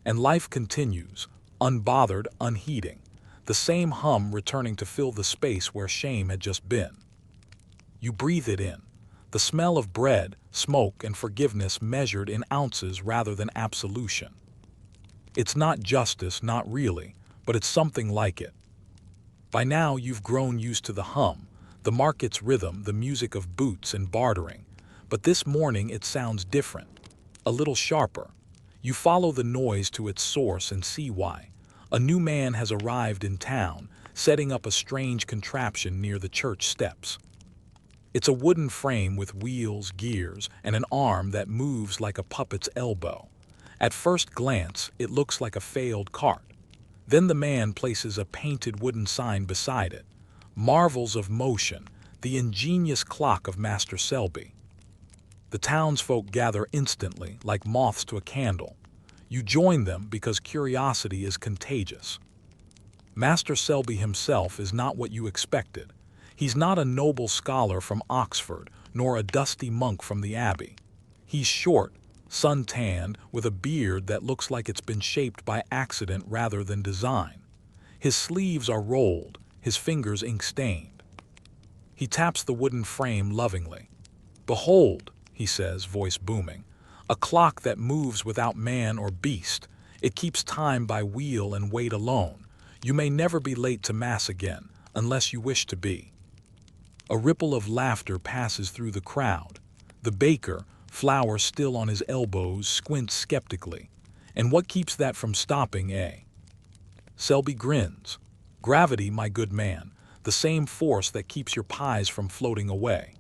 And life continues, unbothered, unheeding, the same hum returning to fill the space where shame had just been. You breathe it in, the smell of bread, smoke, and forgiveness measured in ounces rather than absolution. It's not justice, not really, but it's something like it. By now you've grown used to the hum, the market's rhythm, the music of boots and bartering. But this morning it sounds different, a little sharper. You follow the noise to its source and see why. A new man has arrived in town, setting up a strange contraption near the church steps. It's a wooden frame with wheels, gears, and an arm that moves like a puppet's elbow. At first glance, it looks like a failed cart. Then the man places a painted wooden sign beside it. "Marvels of motion, the ingenious clock of Master Selby." The townsfolk gather instantly, like moths to a candle. You join them because curiosity is contagious. Master Selby himself is not what you expected. He's not a noble scholar from Oxford, nor a dusty monk from the Abbey. He's short, sun-tanned, with a beard that looks like it's been shaped by accident rather than design. His sleeves are rolled, his fingers ink-stained. He taps the wooden frame lovingly. "Behold," he says, voice booming, "a clock that moves without man or beast. It keeps time by wheel and weight alone. You may never be late to Mass again, unless you wish to be." A ripple of laughter passes through the crowd. The baker, flour still on his elbows, squints skeptically. "And what keeps that from stopping, eh?" Selby grins. "Gravity, my good man, the same force that keeps your pies from floating away."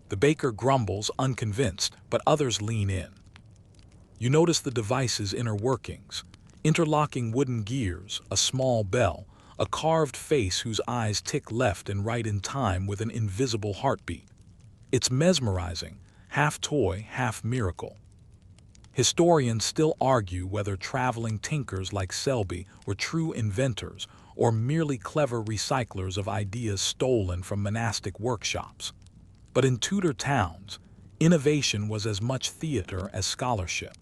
The baker grumbles, unconvinced, but others lean in. You notice the device's inner workings. Interlocking wooden gears, a small bell, a carved face whose eyes tick left and right in time with an invisible heartbeat. It's mesmerizing, half toy, half miracle. Historians still argue whether traveling tinkers like Selby were true inventors or merely clever recyclers of ideas stolen from monastic workshops. But in Tudor towns, innovation was as much theater as scholarship.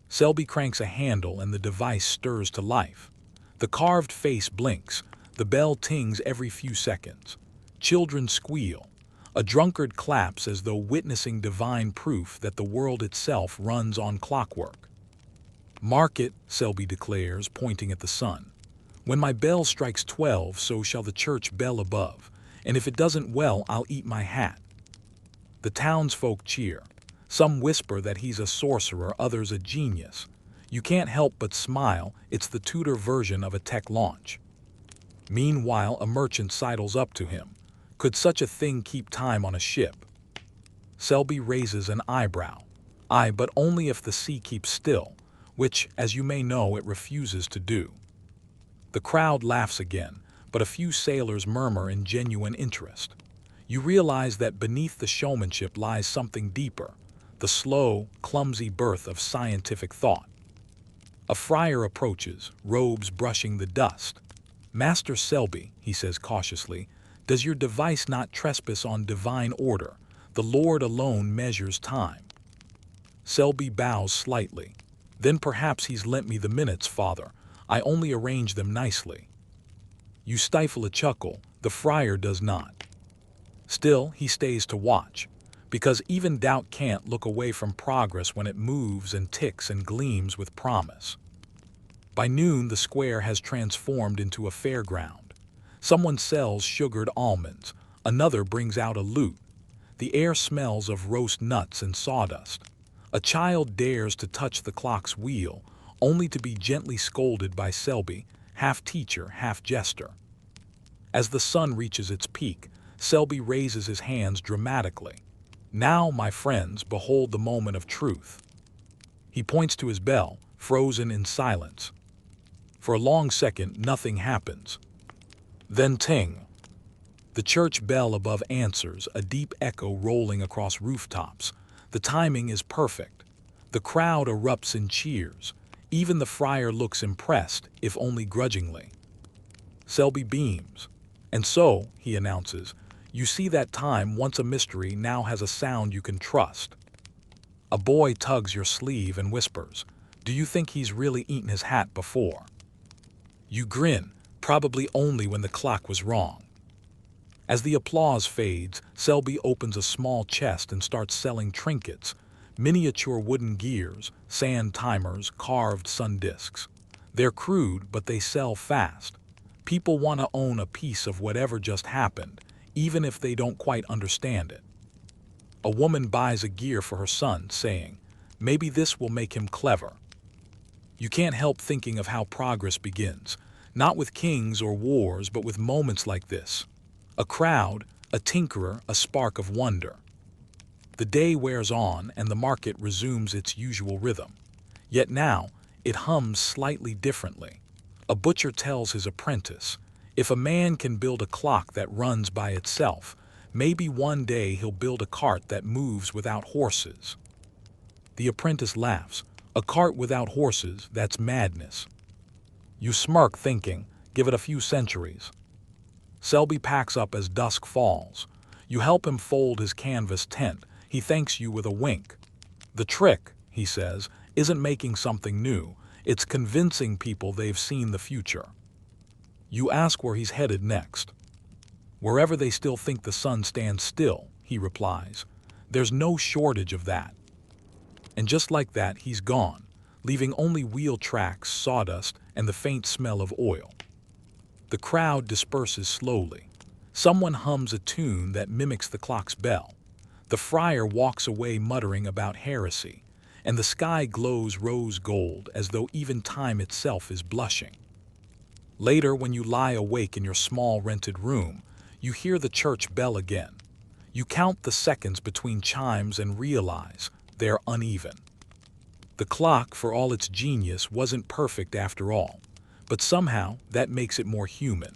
Selby cranks a handle and the device stirs to life. The carved face blinks. The bell tings every few seconds. Children squeal. A drunkard claps as though witnessing divine proof that the world itself runs on clockwork. "Mark it," Selby declares, pointing at the sun. "When my bell strikes 12, so shall the church bell above, and if it doesn't, well, I'll eat my hat." The townsfolk cheer. Some whisper that he's a sorcerer, others a genius. You can't help but smile. It's the Tudor version of a tech launch. Meanwhile, a merchant sidles up to him. "Could such a thing keep time on a ship?" Selby raises an eyebrow. Aye, but only if the sea keeps still, which, as you may know, it refuses to do. The crowd laughs again, but a few sailors murmur in genuine interest. You realize that beneath the showmanship lies something deeper, the slow, clumsy birth of scientific thought. A friar approaches, robes brushing the dust. "Master Selby," he says cautiously, "does your device not trespass on divine order? The Lord alone measures time." Selby bows slightly. "Then perhaps he's lent me the minutes, Father. I only arrange them nicely." You stifle a chuckle. The friar does not. Still, he stays to watch, because even doubt can't look away from progress when it moves and ticks and gleams with promise. By noon, the square has transformed into a fairground. Someone sells sugared almonds, another brings out a lute. The air smells of roast nuts and sawdust. A child dares to touch the clock's wheel, only to be gently scolded by Selby, half teacher, half jester. As the sun reaches its peak, Selby raises his hands dramatically. "Now, my friends, behold the moment of truth." He points to his bell, frozen in silence. For a long second, nothing happens. Then ting! The church bell above answers, a deep echo rolling across rooftops. The timing is perfect. The crowd erupts in cheers. Even the friar looks impressed, if only grudgingly. Selby beams. "And so," he announces, "you see that time, once a mystery, now has a sound you can trust." A boy tugs your sleeve and whispers, "Do you think he's really eaten his hat before?" You grin, probably only when the clock was wrong. As the applause fades, Selby opens a small chest and starts selling trinkets, miniature wooden gears, sand timers, carved sun discs. They're crude, but they sell fast. People want to own a piece of whatever just happened, even if they don't quite understand it. A woman buys a gear for her son, saying, "Maybe this will make him clever." You can't help thinking of how progress begins, not with kings or wars, but with moments like this. A crowd, a tinkerer, a spark of wonder. The day wears on and the market resumes its usual rhythm. Yet now, it hums slightly differently. A butcher tells his apprentice, "If a man can build a clock that runs by itself, maybe one day he'll build a cart that moves without horses." The apprentice laughs. "A cart without horses, that's madness." You smirk, thinking, "Give it a few centuries." Selby packs up as dusk falls. You help him fold his canvas tent. He thanks you with a wink. "The trick," he says, "isn't making something new. It's convincing people they've seen the future." You ask where he's headed next. "Wherever they still think the sun stands still," he replies. "There's no shortage of that." And just like that, he's gone, leaving only wheel tracks, sawdust, and the faint smell of oil. The crowd disperses slowly. Someone hums a tune that mimics the clock's bell. The friar walks away muttering about heresy, and the sky glows rose gold as though even time itself is blushing. Later, when you lie awake in your small rented room, you hear the church bell again. You count the seconds between chimes and realize they're uneven. The clock, for all its genius, wasn't perfect after all, but somehow that makes it more human.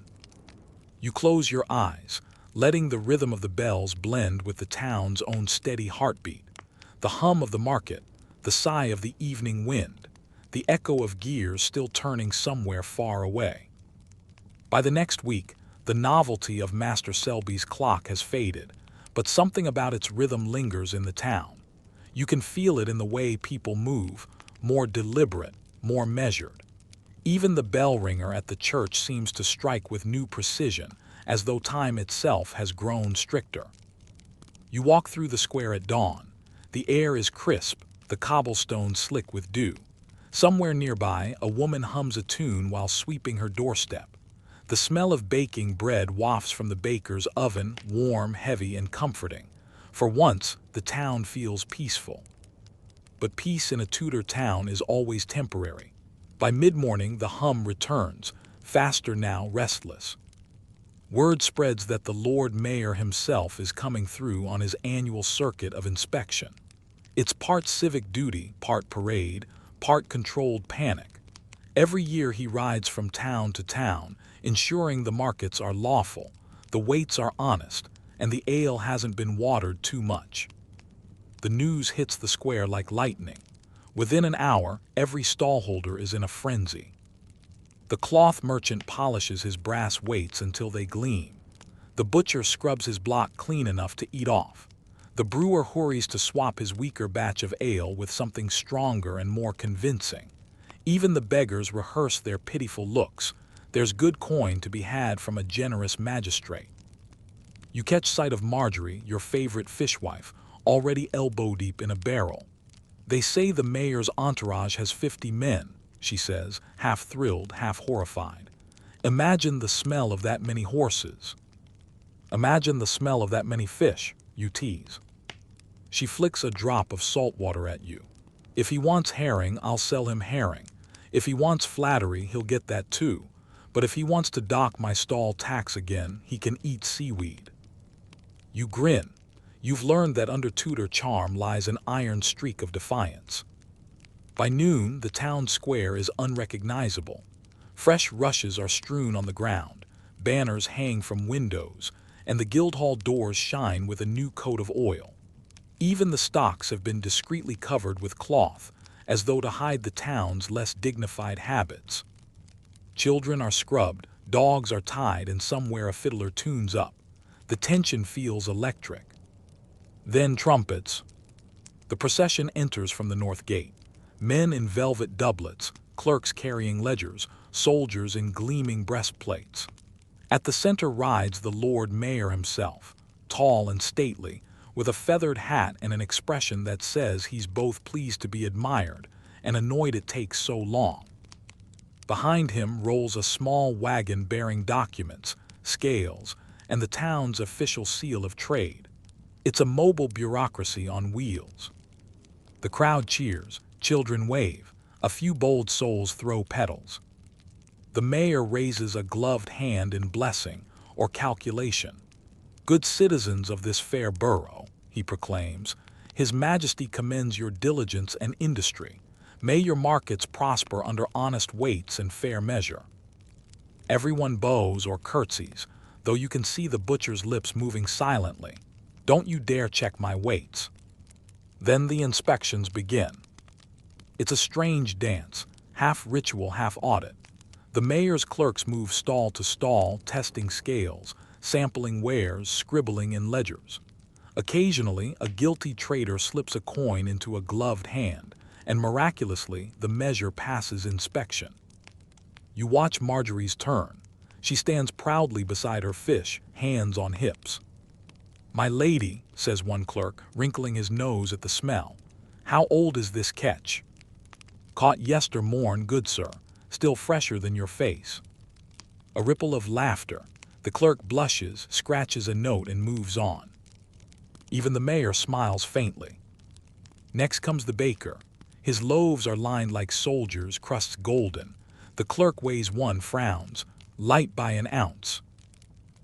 You close your eyes, letting the rhythm of the bells blend with the town's own steady heartbeat, the hum of the market, the sigh of the evening wind, the echo of gears still turning somewhere far away. By the next week, the novelty of Master Selby's clock has faded, but something about its rhythm lingers in the town. You can feel it in the way people move, more deliberate, more measured. Even the bell ringer at the church seems to strike with new precision, as though time itself has grown stricter. You walk through the square at dawn. The air is crisp, the cobblestones slick with dew. Somewhere nearby, a woman hums a tune while sweeping her doorstep. The smell of baking bread wafts from the baker's oven, warm, heavy, and comforting. For once, the town feels peaceful. But peace in a Tudor town is always temporary. By mid-morning, the hum returns, faster now, restless. Word spreads that the Lord Mayor himself is coming through on his annual circuit of inspection. It's part civic duty, part parade, part controlled panic. Every year he rides from town to town, ensuring the markets are lawful, the weights are honest, and the ale hasn't been watered too much. The news hits the square like lightning. Within an hour, every stallholder is in a frenzy. The cloth merchant polishes his brass weights until they gleam. The butcher scrubs his block clean enough to eat off. The brewer hurries to swap his weaker batch of ale with something stronger and more convincing. Even the beggars rehearse their pitiful looks. There's good coin to be had from a generous magistrate. You catch sight of Marjorie, your favorite fishwife, already elbow-deep in a barrel. They say the mayor's entourage has 50 men, she says, half thrilled, half horrified. Imagine the smell of that many horses. Imagine the smell of that many fish, you tease. She flicks a drop of salt water at you. If he wants herring, I'll sell him herring. If he wants flattery, he'll get that too. But if he wants to dock my stall tax again, he can eat seaweed. You grin. You've learned that under Tudor charm lies an iron streak of defiance. By noon, the town square is unrecognizable. Fresh rushes are strewn on the ground, banners hang from windows, and the Guildhall doors shine with a new coat of oil. Even the stocks have been discreetly covered with cloth, as though to hide the town's less dignified habits. Children are scrubbed, dogs are tied, and somewhere a fiddler tunes up. The tension feels electric. Then trumpets. The procession enters from the north gate. Men in velvet doublets, clerks carrying ledgers, soldiers in gleaming breastplates. At the center rides the Lord Mayor himself, tall and stately, with a feathered hat and an expression that says he's both pleased to be admired and annoyed it takes so long. Behind him rolls a small wagon bearing documents, scales, and the town's official seal of trade. It's a mobile bureaucracy on wheels. The crowd cheers, children wave, a few bold souls throw petals. The mayor raises a gloved hand in blessing or calculation. Good citizens of this fair borough, he proclaims, His Majesty commends your diligence and industry. May your markets prosper under honest weights and fair measure. Everyone bows or curtsies, though you can see the butcher's lips moving silently. Don't you dare check my weights. Then the inspections begin. It's a strange dance, half ritual, half audit. The mayor's clerks move stall to stall, testing scales, sampling wares, scribbling in ledgers. Occasionally, a guilty trader slips a coin into a gloved hand, and miraculously, the measure passes inspection. You watch Marjorie's turn. She stands proudly beside her fish, hands on hips. "My lady," says one clerk, wrinkling his nose at the smell, "how old is this catch?" "Caught yester morn, good sir, still fresher than your face." A ripple of laughter. The clerk blushes, scratches a note, and moves on. Even the mayor smiles faintly. Next comes the baker. His loaves are lined like soldiers, crusts golden. The clerk weighs one, frowns, light by an ounce.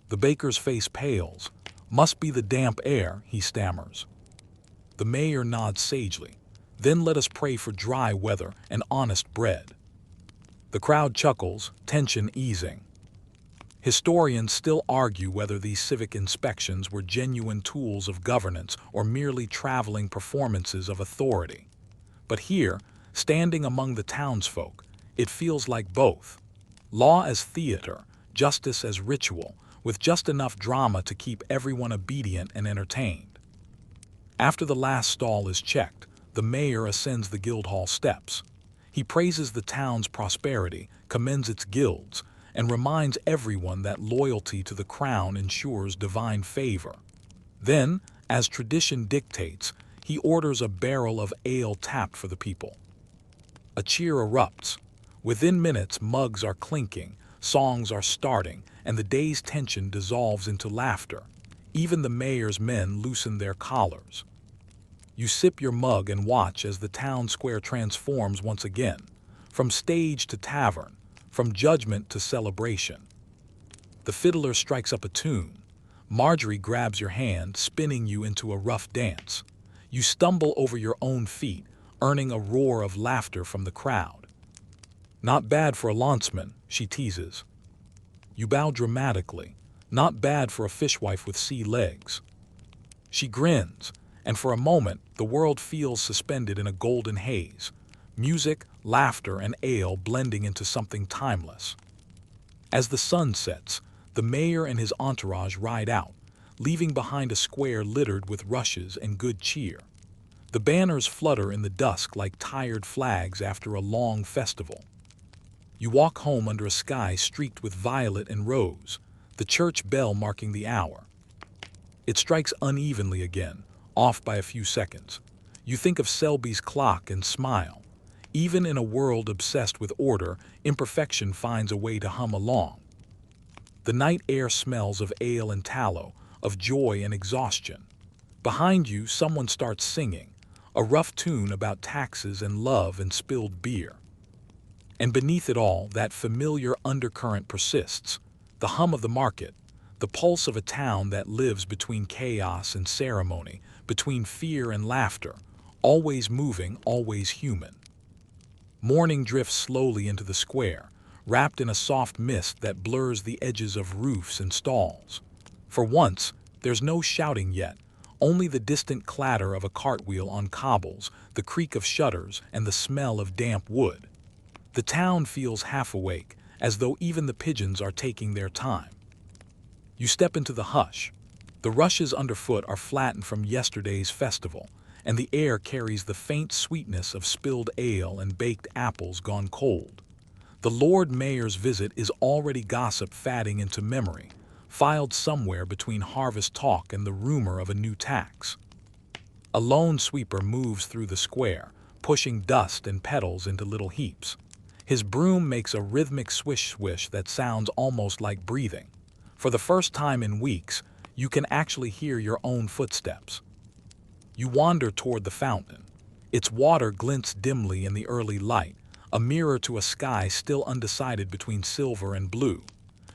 The baker's face pales. "Must be the damp air," he stammers. The mayor nods sagely. "Then let us pray for dry weather and honest bread." The crowd chuckles, tension easing. Historians still argue whether these civic inspections were genuine tools of governance or merely traveling performances of authority. But here, standing among the townsfolk, it feels like both. Law as theater, justice as ritual, with just enough drama to keep everyone obedient and entertained. After the last stall is checked, the mayor ascends the Guildhall steps. He praises the town's prosperity, commends its guilds, and reminds everyone that loyalty to the crown ensures divine favor. Then, as tradition dictates, he orders a barrel of ale tapped for the people. A cheer erupts. Within minutes, mugs are clinking, songs are starting, and the day's tension dissolves into laughter. Even the mayor's men loosen their collars. You sip your mug and watch as the town square transforms once again, from stage to tavern, from judgment to celebration. The fiddler strikes up a tune. Marjorie grabs your hand, spinning you into a rough dance. You stumble over your own feet, earning a roar of laughter from the crowd. "Not bad for a lanceman," she teases. You bow dramatically. "Not bad for a fishwife with sea legs." She grins, and for a moment the world feels suspended in a golden haze. Music, laughter, and ale blending into something timeless. As the sun sets, the mayor and his entourage ride out, leaving behind a square littered with rushes and good cheer. The banners flutter in the dusk like tired flags after a long festival. You walk home under a sky streaked with violet and rose, the church bell marking the hour. It strikes unevenly again, off by a few seconds. You think of Selby's clock and smile. Even in a world obsessed with order, imperfection finds a way to hum along. The night air smells of ale and tallow, of joy and exhaustion. Behind you, someone starts singing, a rough tune about taxes and love and spilled beer. And beneath it all, that familiar undercurrent persists, the hum of the market, the pulse of a town that lives between chaos and ceremony, between fear and laughter, always moving, always human. Morning drifts slowly into the square, wrapped in a soft mist that blurs the edges of roofs and stalls. For once, there's no shouting yet, only the distant clatter of a cartwheel on cobbles, the creak of shutters, and the smell of damp wood. The town feels half awake, as though even the pigeons are taking their time. You step into the hush. The rushes underfoot are flattened from yesterday's festival, and the air carries the faint sweetness of spilled ale and baked apples gone cold. The Lord Mayor's visit is already gossip fading into memory, filed somewhere between harvest talk and the rumor of a new tax. A lone sweeper moves through the square, pushing dust and petals into little heaps. His broom makes a rhythmic swish-swish that sounds almost like breathing. For the first time in weeks, you can actually hear your own footsteps. You wander toward the fountain. Its water glints dimly in the early light, a mirror to a sky still undecided between silver and blue.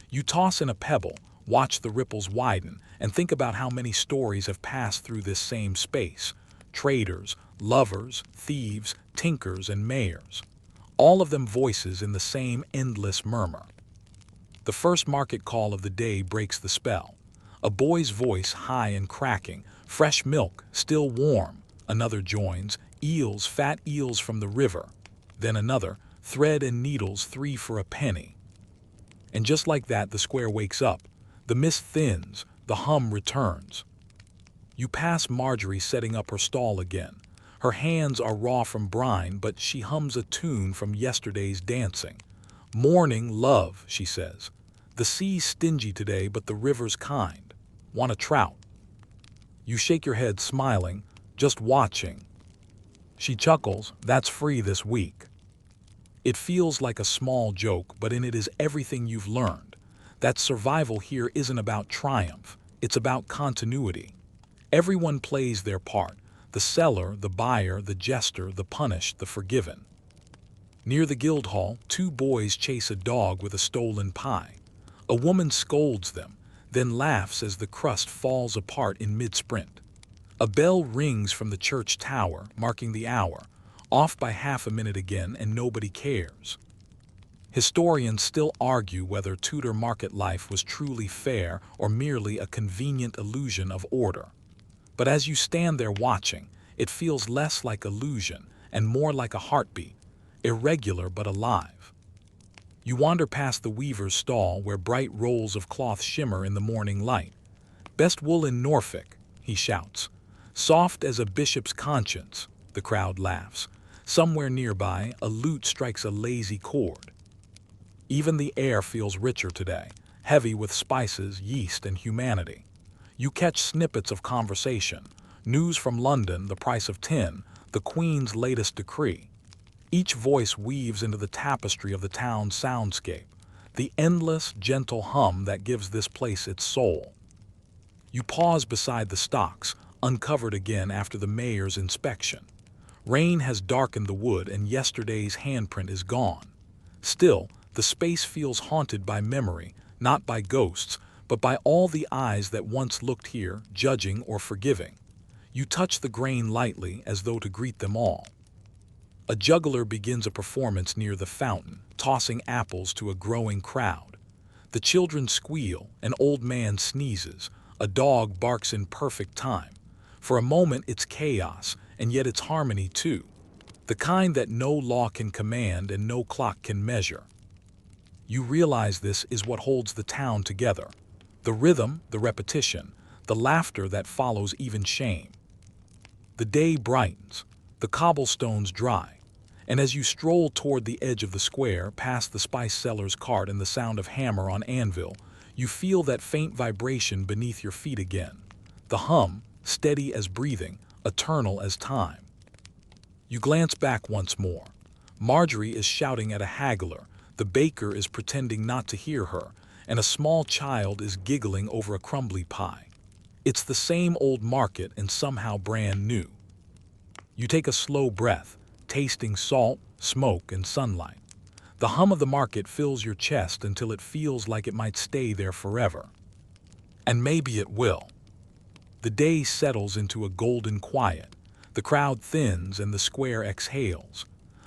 You toss in a pebble, watch the ripples widen, and think about how many stories have passed through this same space. Traders, lovers, thieves, tinkers, and mayors. All of them voices in the same endless murmur. The first market call of the day breaks the spell. A boy's voice, high and cracking, fresh milk, still warm. Another joins, eels, fat eels from the river. Then another, thread and needles, 3 for a penny. And just like that, the square wakes up. The mist thins, the hum returns. You pass Marjorie setting up her stall again. Her hands are raw from brine, but she hums a tune from yesterday's dancing. "Morning, love," she says. "The sea's stingy today, but the river's kind. Want a trout?" You shake your head, smiling, just watching. She chuckles, "That's free this week." It feels like a small joke, but in it is everything you've learned. That survival here isn't about triumph, it's about continuity. Everyone plays their part. The seller, the buyer, the jester, the punished, the forgiven. Near the Guildhall, 2 boys chase a dog with a stolen pie. A woman scolds them, then laughs as the crust falls apart in mid-sprint. A bell rings from the church tower, marking the hour, off by half a minute again, and nobody cares. Historians still argue whether Tudor market life was truly fair or merely a convenient illusion of order. But as you stand there watching, it feels less like illusion and more like a heartbeat, irregular but alive. You wander past the weaver's stall where bright rolls of cloth shimmer in the morning light. "Best wool in Norfolk," he shouts. "Soft as a bishop's conscience," the crowd laughs. Somewhere nearby, a lute strikes a lazy chord. Even the air feels richer today, heavy with spices, yeast, and humanity. You catch snippets of conversation, news from London, the price of tin, the Queen's latest decree. Each voice weaves into the tapestry of the town's soundscape, the endless, gentle hum that gives this place its soul. You pause beside the stocks, uncovered again after the mayor's inspection. Rain has darkened the wood and yesterday's handprint is gone. Still, the space feels haunted by memory, not by ghosts, but by all the eyes that once looked here, judging or forgiving. You touch the grain lightly as though to greet them all. A juggler begins a performance near the fountain, tossing apples to a growing crowd. The children squeal, an old man sneezes, a dog barks in perfect time. For a moment it's chaos, and yet it's harmony too. The kind that no law can command and no clock can measure. You realize this is what holds the town together. The rhythm, the repetition, the laughter that follows even shame. The day brightens, the cobblestones dry, and as you stroll toward the edge of the square, past the spice seller's cart and the sound of hammer on anvil, you feel that faint vibration beneath your feet again. The hum, steady as breathing, eternal as time. You glance back once more. Marjorie is shouting at a haggler, the baker is pretending not to hear her, and a small child is giggling over a crumbly pie. It's the same old market and somehow brand new. You take a slow breath, tasting salt, smoke, and sunlight. The hum of the market fills your chest until it feels like it might stay there forever. And maybe it will. The day settles into a golden quiet. The crowd thins and the square exhales.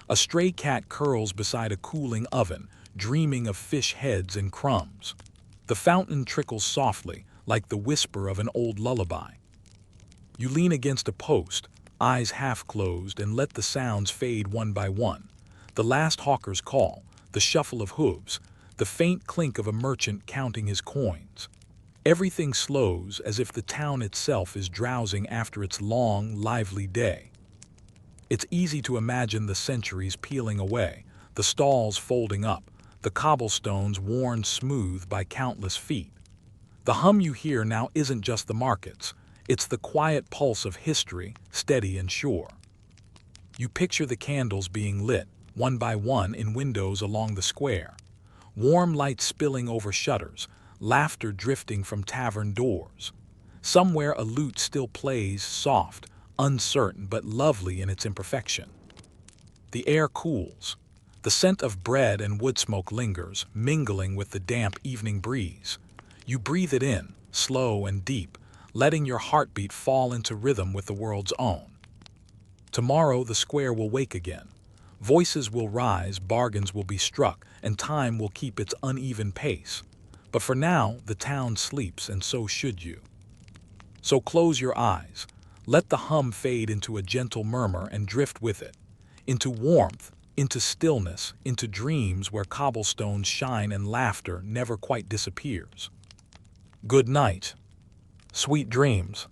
A stray cat curls beside a cooling oven, dreaming of fish heads and crumbs. The fountain trickles softly, like the whisper of an old lullaby. You lean against a post, eyes half closed, and let the sounds fade one by one. The last hawker's call, the shuffle of hooves, the faint clink of a merchant counting his coins. Everything slows as if the town itself is drowsing after its long, lively day. It's easy to imagine the centuries peeling away, the stalls folding up, the cobblestones worn smooth by countless feet. The hum you hear now isn't just the markets, it's the quiet pulse of history, steady and sure. You picture the candles being lit, one by one, in windows along the square. Warm light spilling over shutters, laughter drifting from tavern doors. Somewhere a lute still plays, soft, uncertain but lovely in its imperfection. The air cools. The scent of bread and wood smoke lingers, mingling with the damp evening breeze. You breathe it in, slow and deep, letting your heartbeat fall into rhythm with the world's own. Tomorrow the square will wake again. Voices will rise, bargains will be struck, and time will keep its uneven pace. But for now, the town sleeps, and so should you. So close your eyes. Let the hum fade into a gentle murmur and drift with it. Into warmth, into stillness, into dreams where cobblestones shine and laughter never quite disappears. Good night. Sweet dreams.